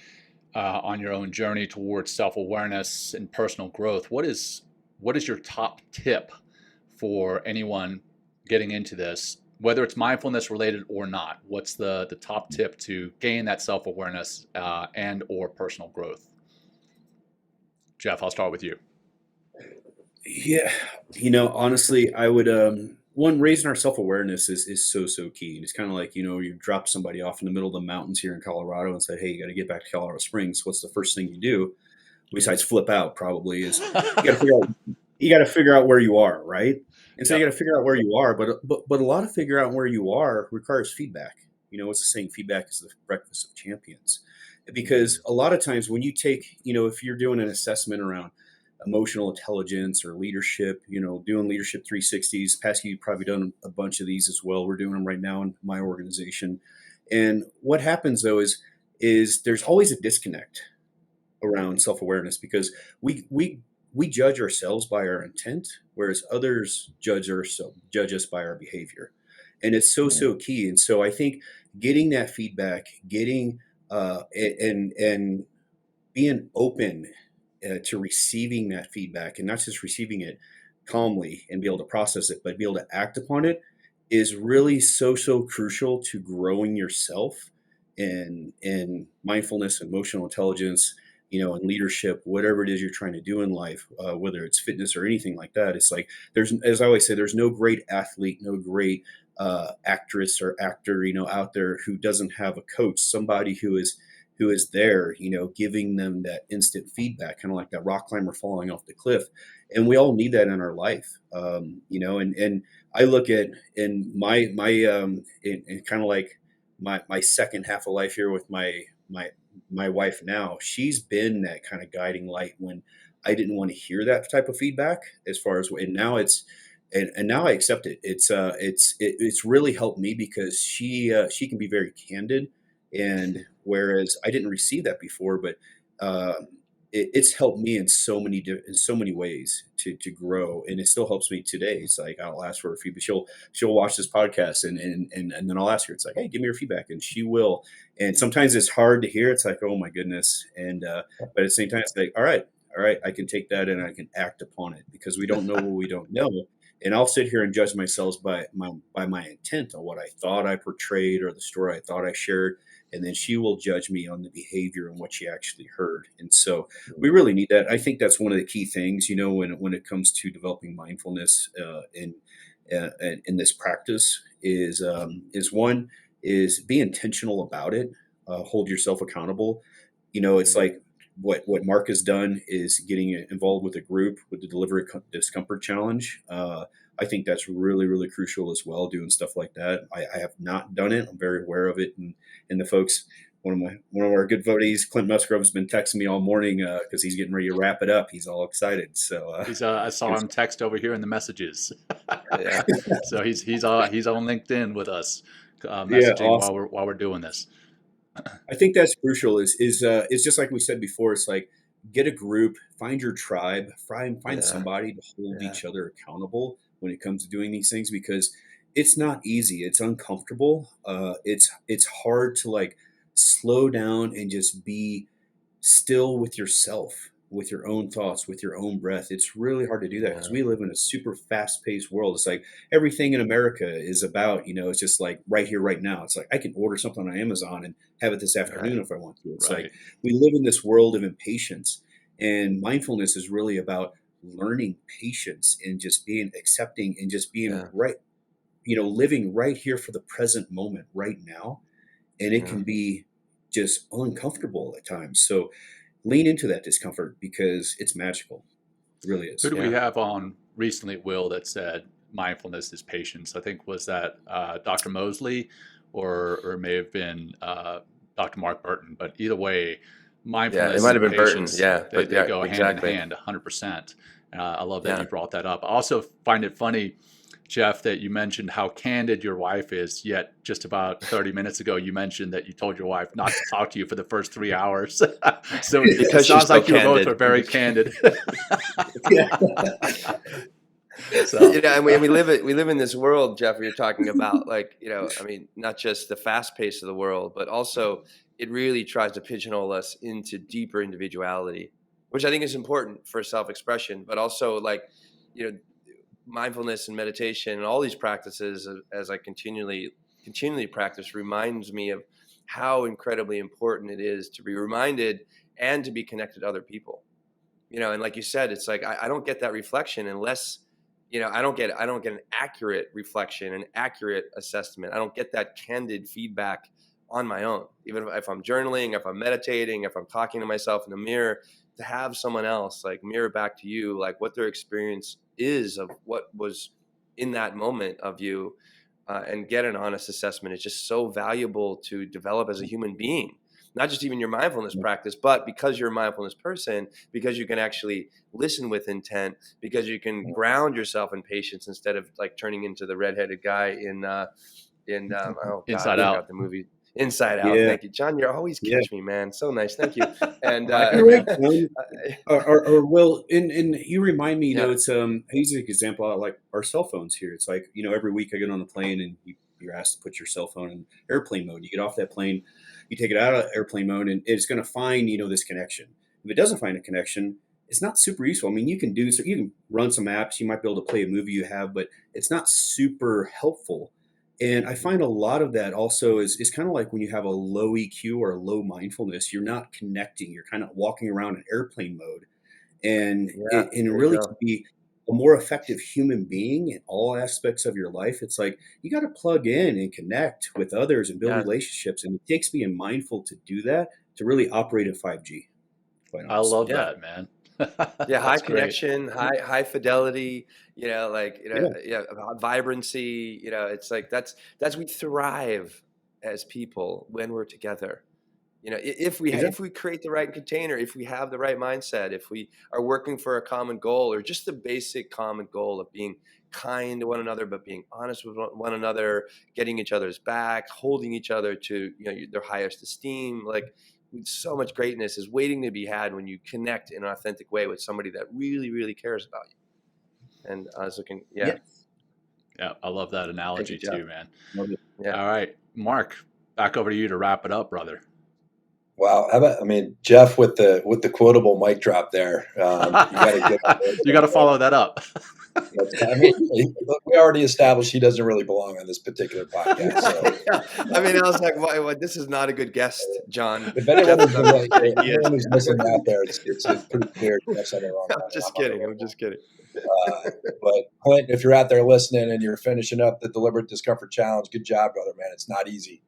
on your own journey towards self-awareness and personal growth, what is your top tip for anyone getting into this, whether it's mindfulness related or not? What's the top tip to gain that self-awareness and or personal growth? Jeff, I'll start with you. Yeah. Honestly, I would, raising our self-awareness is so key. And it's kind of like, you drop somebody off in the middle of the mountains here in Colorado and said, hey, you got to get back to Colorado Springs. What's the first thing you do besides flip out? Probably is you got to figure out where you are. Right. And so you got to figure out where you are, but a lot of figure out where you are requires feedback. What's the saying? Feedback is the breakfast of champions. Because a lot of times when you take, if you're doing an assessment around emotional intelligence or leadership, doing leadership 360s, Paske, you've probably done a bunch of these as well. We're doing them right now in my organization. And what happens though is there's always a disconnect around self-awareness, because we judge ourselves by our intent, whereas others judge us by our behavior. And it's so key. And so I think getting that feedback, getting and being open to receiving that feedback, and not just receiving it calmly and be able to process it, but be able to act upon it, is really so crucial to growing yourself in mindfulness, emotional intelligence, and leadership, whatever it is you're trying to do in life, whether it's fitness or anything like that. It's like, as I always say, there's no great athlete, no great actress or actor, out there who doesn't have a coach, somebody who is there, giving them that instant feedback, kind of like that rock climber falling off the cliff. And we all need that in our life, and I look at in my kind of like my second half of life here with my wife now. She's been that kind of guiding light when I didn't want to hear that type of feedback, as far as, and now and now I accept it. It's really helped me, because she can be very candid. And whereas I didn't receive that before, but it's helped me in so many ways to grow, and it still helps me today. It's like, I'll ask for her feedback. She'll watch this podcast, and then I'll ask her. It's like, hey, give me your feedback, and she will. And sometimes it's hard to hear. It's like, oh my goodness, and but at the same time, it's like, all right, I can take that and I can act upon it, because we don't know what we don't know. And I'll sit here and judge myself by my intent on what I thought I portrayed or the story I thought I shared. And then she will judge me on the behavior and what she actually heard. And so we really need that. I think that's one of the key things, when it comes to developing mindfulness in this practice, is one is be intentional about it. Hold yourself accountable. It's like what Mark has done is getting involved with a group with the Delivery Discomfort Challenge. I think that's really, really crucial as well, doing stuff like that. I have not done it. I'm very aware of it. And the folks, one of our good buddies, Clint Musgrove, has been texting me all morning because he's getting ready to wrap it up. He's all excited. So I saw him text over here in the messages. Yeah. So he's on LinkedIn with us, messaging awesome. while we're doing this. I think that's crucial. Is just like we said before. It's like, get a group, find your tribe, find somebody to hold each other accountable when it comes to doing these things, because it's not easy. It's uncomfortable. It's hard to like slow down and just be still with yourself, with your own thoughts, with your own breath. It's really hard to do that because we live in a super fast-paced world. It's like everything in America is about, it's just like right here, right now. It's like I can order something on Amazon and have it this afternoon if I want to. It's like we live in this world of impatience, and mindfulness is really about learning patience and just being accepting and just being right, living right here for the present moment right now. And it can be just uncomfortable at times. So lean into that discomfort because it's magical. It really is. Who do we have on recently, Will, that said mindfulness is patience? I think was that Dr. Mosley or it may have been Dr. Mark Burton, but either way, mindfulness it might have been patience, Burton. they go hand in hand 100%. I love that you brought that up. I also find it funny, Jeff, that you mentioned how candid your wife is, yet just about 30 minutes ago, you mentioned that you told your wife not to talk to you for the first 3 hours. So it sounds like you both are very candid. So and we live in this world, Jeff, you're talking about, like, not just the fast pace of the world, but also it really tries to pigeonhole us into deeper individuality, which I think is important for self-expression, but also like, mindfulness and meditation and all these practices, as I continually practice, reminds me of how incredibly important it is to be reminded and to be connected to other people. And like you said, it's like I don't get that reflection unless I don't get an accurate reflection, an accurate assessment. I don't get that candid feedback on my own, even if I'm journaling, if I'm meditating, if I'm talking to myself in the mirror, to have someone else like mirror back to you, like what their experience is of what was in that moment of you, and get an honest assessment is just so valuable to develop as a human being. Not just even your mindfulness practice, but because you're a mindfulness person, because you can actually listen with intent, because you can ground yourself in patience instead of like turning into the redheaded guy in Inside Out, the movie Inside Out. Thank you, John. You're always catch me, man. So nice. Thank you. And or Will, and you remind me, it's I use an example of like our cell phones here. It's like, every week I get on a plane and you're asked to put your cell phone in airplane mode. You get off that plane, you take it out of airplane mode, and it's going to find, this connection. If it doesn't find a connection, it's not super useful. I mean, you can run some apps, you might be able to play a movie you have, but it's not super helpful. And I find a lot of that also is kind of like when you have a low EQ or a low mindfulness, you're not connecting. You're kind of walking around in airplane mode. And really to be a more effective human being in all aspects of your life, it's like you got to plug in and connect with others and build relationships. And it takes being mindful to do that, to really operate in 5G. I love that, man. High connection, high fidelity, vibrancy, it's like that's we thrive as people when we're together. If we create the right container, if we have the right mindset, if we are working for a common goal, or just the basic common goal of being kind to one another, but being honest with one another, getting each other's back, holding each other to their highest esteem, like so much greatness is waiting to be had when you connect in an authentic way with somebody that really, really cares about you. And I was looking, I love that analogy too, man. Yeah. All right, Mark, back over to you to wrap it up, brother. Wow. How about, I mean, Jeff with the quotable mic drop there. You got to get. You got to follow that up. I mean, we already established he doesn't really belong on this particular podcast. So. I mean, I was like, this is not a good guest, John. If anyone is missing out there, it's pretty clear Jeff's on the wrong line. I'm just kidding. But Clint, if you're out there listening and you're finishing up the Deliberate Discomfort Challenge, good job, brother, man. It's not easy.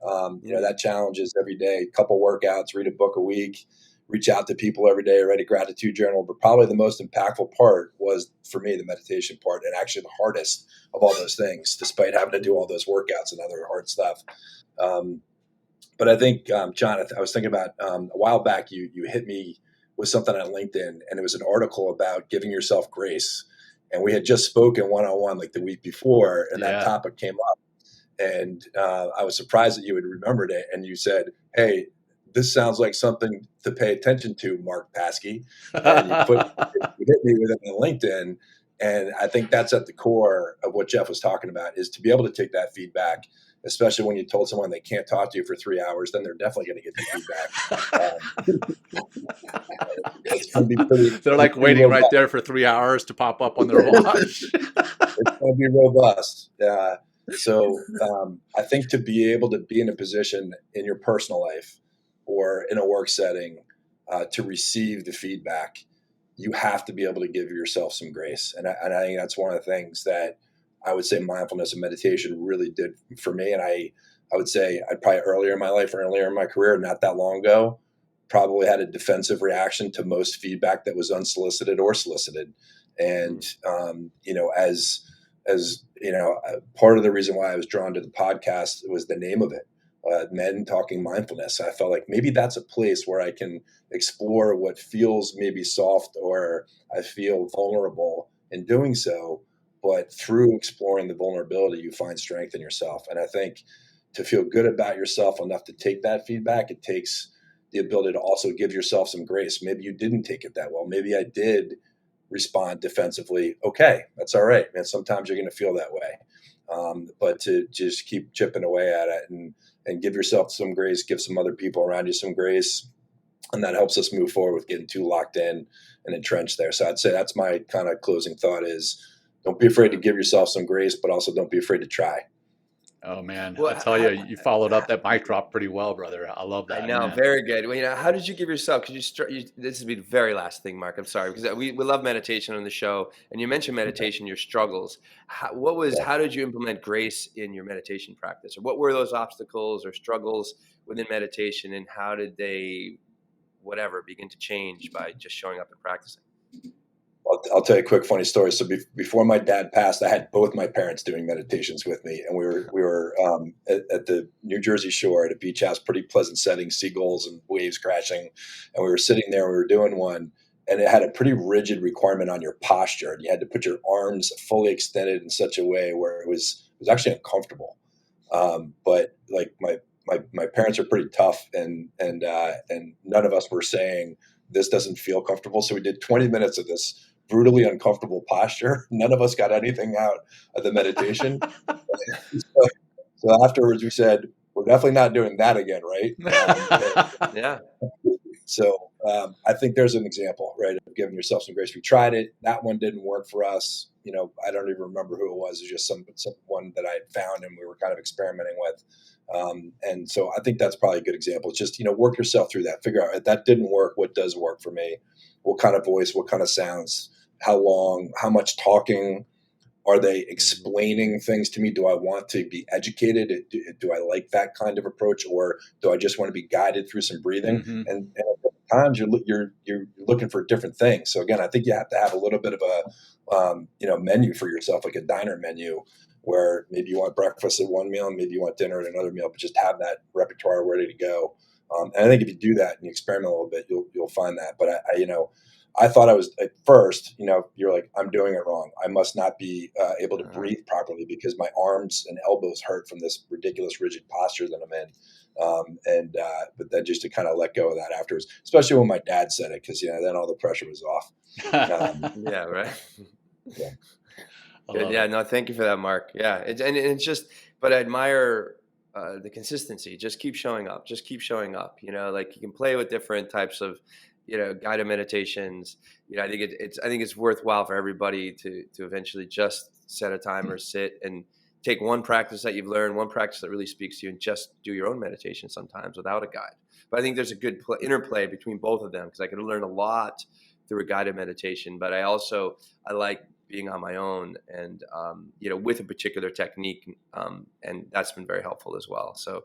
That challenge is every day, a couple workouts, read a book a week, reach out to people every day, write a gratitude journal. But probably the most impactful part was, for me, the meditation part, and actually the hardest of all those things, despite having to do all those workouts and other hard stuff. But I think, John, I was thinking about a while back, you hit me with something on LinkedIn, and it was an article about giving yourself grace. And we had just spoken one-on-one like the week before, and that topic came up. And I was surprised that you had remembered it. And you said, hey, this sounds like something to pay attention to, Mark Paske. And you hit me with it on LinkedIn. And I think that's at the core of what Jeff was talking about, is to be able to take that feedback, especially when you told someone they can't talk to you for 3 hours, then they're definitely going to get the feedback. It's going to be they're like waiting robust. Right there for 3 hours to pop up on their watch. It's going to be robust. So I think to be able to be in a position in your personal life or in a work setting to receive the feedback, you have to be able to give yourself some grace. And I think that's one of the things that I would say mindfulness and meditation really did for me. And I would say I'd probably earlier in my life or earlier in my career, not that long ago, probably had a defensive reaction to most feedback that was unsolicited or solicited. And, as part of the reason why I was drawn to the podcast was the name of it, Men Talking Mindfulness. I felt like maybe that's a place where I can explore what feels maybe soft or I feel vulnerable in doing so. But through exploring the vulnerability, you find strength in yourself. And I think to feel good about yourself enough to take that feedback, it takes the ability to also give yourself some grace. Maybe you didn't take it that well. Maybe I did respond defensively. Okay, that's all right, man. Sometimes you're going to feel that way. But to just keep chipping away at it and give yourself some grace, give some other people around you some grace. And that helps us move forward with getting too locked in and entrenched there. So I'd say that's my kind of closing thought is don't be afraid to give yourself some grace, but also don't be afraid to try. Oh, man. Well, I tell you, you followed up that mic drop pretty well, brother. I love that. I know. Man. Very good. Well, how did you give yourself? Because this would be the very last thing, Mark. I'm sorry, because we love meditation on the show. And you mentioned meditation, your struggles. How did you implement grace in your meditation practice? Or what were those obstacles or struggles within meditation? And how did they, begin to change by just showing up and practicing? I'll tell you a quick funny story. So before my dad passed, I had both my parents doing meditations with me, and we were at the New Jersey shore at a beach house, pretty pleasant setting, seagulls and waves crashing, and we were sitting there. We were doing one, and it had a pretty rigid requirement on your posture, and you had to put your arms fully extended in such a way where it was actually uncomfortable. But like my parents are pretty tough, and none of us were saying this doesn't feel comfortable. So we did 20 minutes of this brutally uncomfortable posture. None of us got anything out of the meditation. So afterwards we said, we're definitely not doing that again, right? Yeah. So I think there's an example, right, of giving yourself some grace. We tried it. That one didn't work for us. I don't even remember who it was. It was just someone that I had found and we were kind of experimenting with. And so I think that's probably a good example. It's just, work yourself through that. Figure out if that didn't work, what does work for me? What kind of voice, what kind of sounds, how long, how much talking? Are they explaining things to me? Do I want to be educated? Do I like that kind of approach? Or do I just want to be guided through some breathing? Mm-hmm. And at times you're looking for different things. So again, I think you have to have a little bit of a, menu for yourself, like a diner menu, where maybe you want breakfast at one meal and maybe you want dinner at another meal, but just have that repertoire ready to go. And I think if you do that and you experiment a little bit, you'll find that. But I thought I was at first, you're like, I'm doing it wrong. I must not be able to breathe properly because my arms and elbows hurt from this ridiculous rigid posture that I'm in. But then just to kind of let go of that afterwards, especially when my dad said it, because then all the pressure was off. Yeah, right. Yeah. Yeah, no, thank you for that, Mark. Yeah, it's just, but I admire the consistency. Just keep showing up. Just keep showing up. Like you can play with different types of guided meditations. I think it's worthwhile for everybody to eventually just set a timer, sit and take one practice that you've learned, one practice that really speaks to you, and just do your own meditation sometimes without a guide. But I think there's a good interplay between both of them, because I can learn a lot through a guided meditation, but I like being on my own and with a particular technique, and that's been very helpful as well. So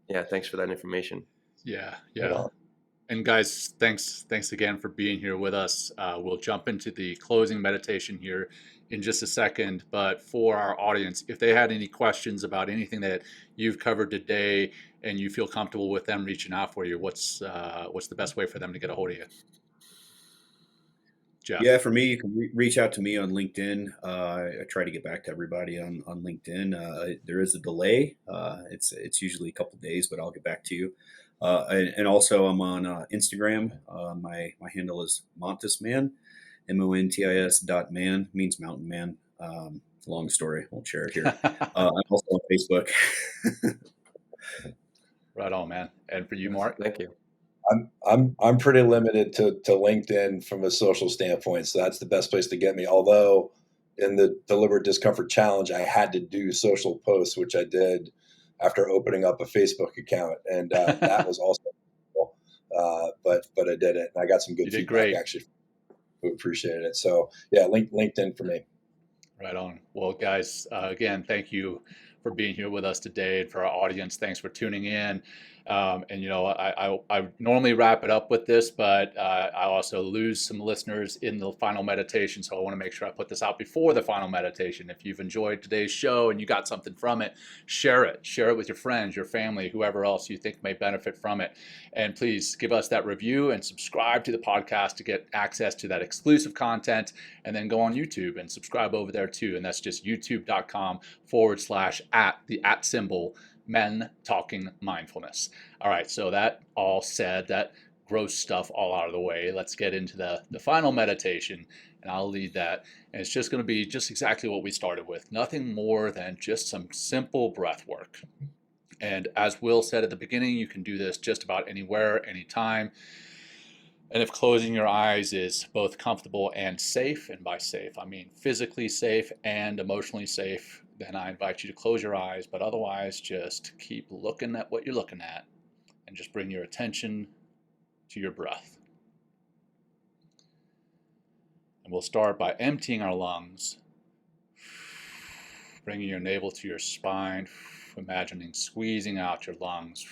yeah, thanks for that information. Yeah. And guys, thanks again for being here with us. We'll jump into the closing meditation here in just a second. But for our audience, if they had any questions about anything that you've covered today and you feel comfortable with them reaching out for you, what's the best way for them to get a hold of you? Jeff? Yeah, for me, you can reach out to me on LinkedIn. I try to get back to everybody on LinkedIn. There is a delay. It's usually a couple of days, but I'll get back to you. And also I'm on Instagram. My handle is Montisman, MONTIS.man, means mountain man. It's a long story. I won't share it here. I'm also on Facebook. Right on, man. And for you, Mark? Thank you. I'm pretty limited to LinkedIn from a social standpoint, so that's the best place to get me. Although in the Deliberate Discomfort Challenge, I had to do social posts, which I did after opening up a Facebook account, and that was also cool. But I did it, and I got some good feedback. Great. Actually, who appreciated it. So yeah, LinkedIn for me. Right on. Well, guys, again, thank you for being here with us today, and for our audience, thanks for tuning in. And I normally wrap it up with this, but I also lose some listeners in the final meditation, so I want to make sure I put this out before the final meditation. If you've enjoyed today's show and you got something from it, share it with your friends, your family, whoever else you think may benefit from it. And please give us that review and subscribe to the podcast to get access to that exclusive content, and then go on YouTube and subscribe over there too. And that's just youtube.com/@ Men Talking Mindfulness. All right, so that all said, that gross stuff all out of the way, let's get into the final meditation, and I'll lead that. And it's just going to be just exactly what we started with. Nothing more than just some simple breath work. And as Will said at the beginning, you can do this just about anywhere, anytime. And if closing your eyes is both comfortable and safe, and by safe, I mean physically safe and emotionally safe, then I invite you to close your eyes, but otherwise just keep looking at what you're looking at and just bring your attention to your breath. And we'll start by emptying our lungs, bringing your navel to your spine, imagining squeezing out your lungs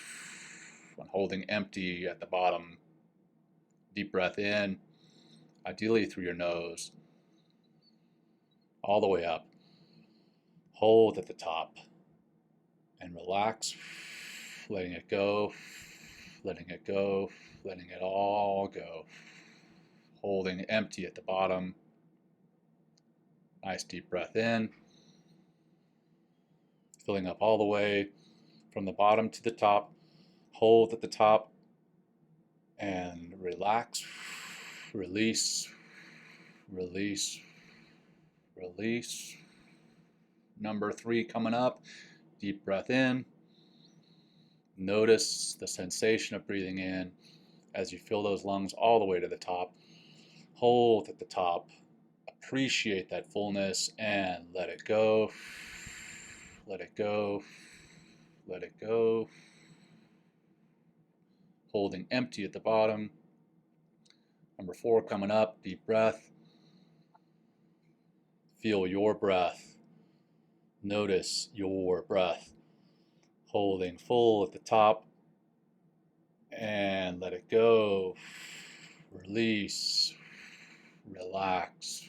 and holding empty at the bottom. Deep breath in, ideally through your nose, all the way up. Hold at the top and relax, letting it go, letting it go, letting it all go. Holding empty at the bottom. Nice deep breath in, filling up all the way from the bottom to the top. Hold at the top and relax, release, release, release. Number 3 coming up. Deep breath in. Notice the sensation of breathing in as you fill those lungs all the way to the top. Hold at the top. Appreciate that fullness and let it go. Let it go. Let it go. Holding empty at the bottom. Number 4 coming up. Deep breath. Feel your breath. Notice your breath. Holding full at the top and let it go. Release. Relax.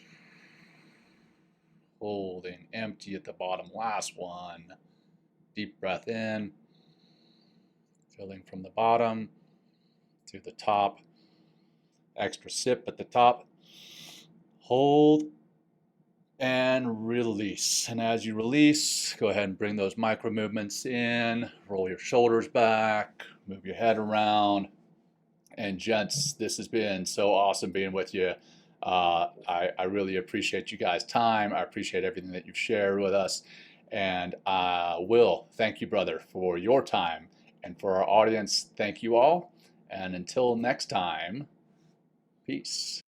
Holding empty at the bottom. Last one. Deep breath in. Filling from the bottom to the top. Extra sip at the top. Hold and release. And as you release, go ahead and bring those micro movements in. Roll your shoulders back. Move your head around. And gents, this has been so awesome being with you. I really appreciate you guys' time. I appreciate everything that you've shared with us. And Will, thank you, brother, for your time. And for our audience, thank you all. And until next time, peace.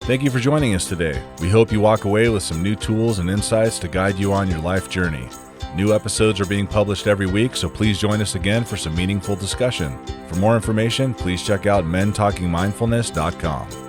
Thank you for joining us today. We hope you walk away with some new tools and insights to guide you on your life journey. New episodes are being published every week, so please join us again for some meaningful discussion. For more information, please check out mentalkingmindfulness.com.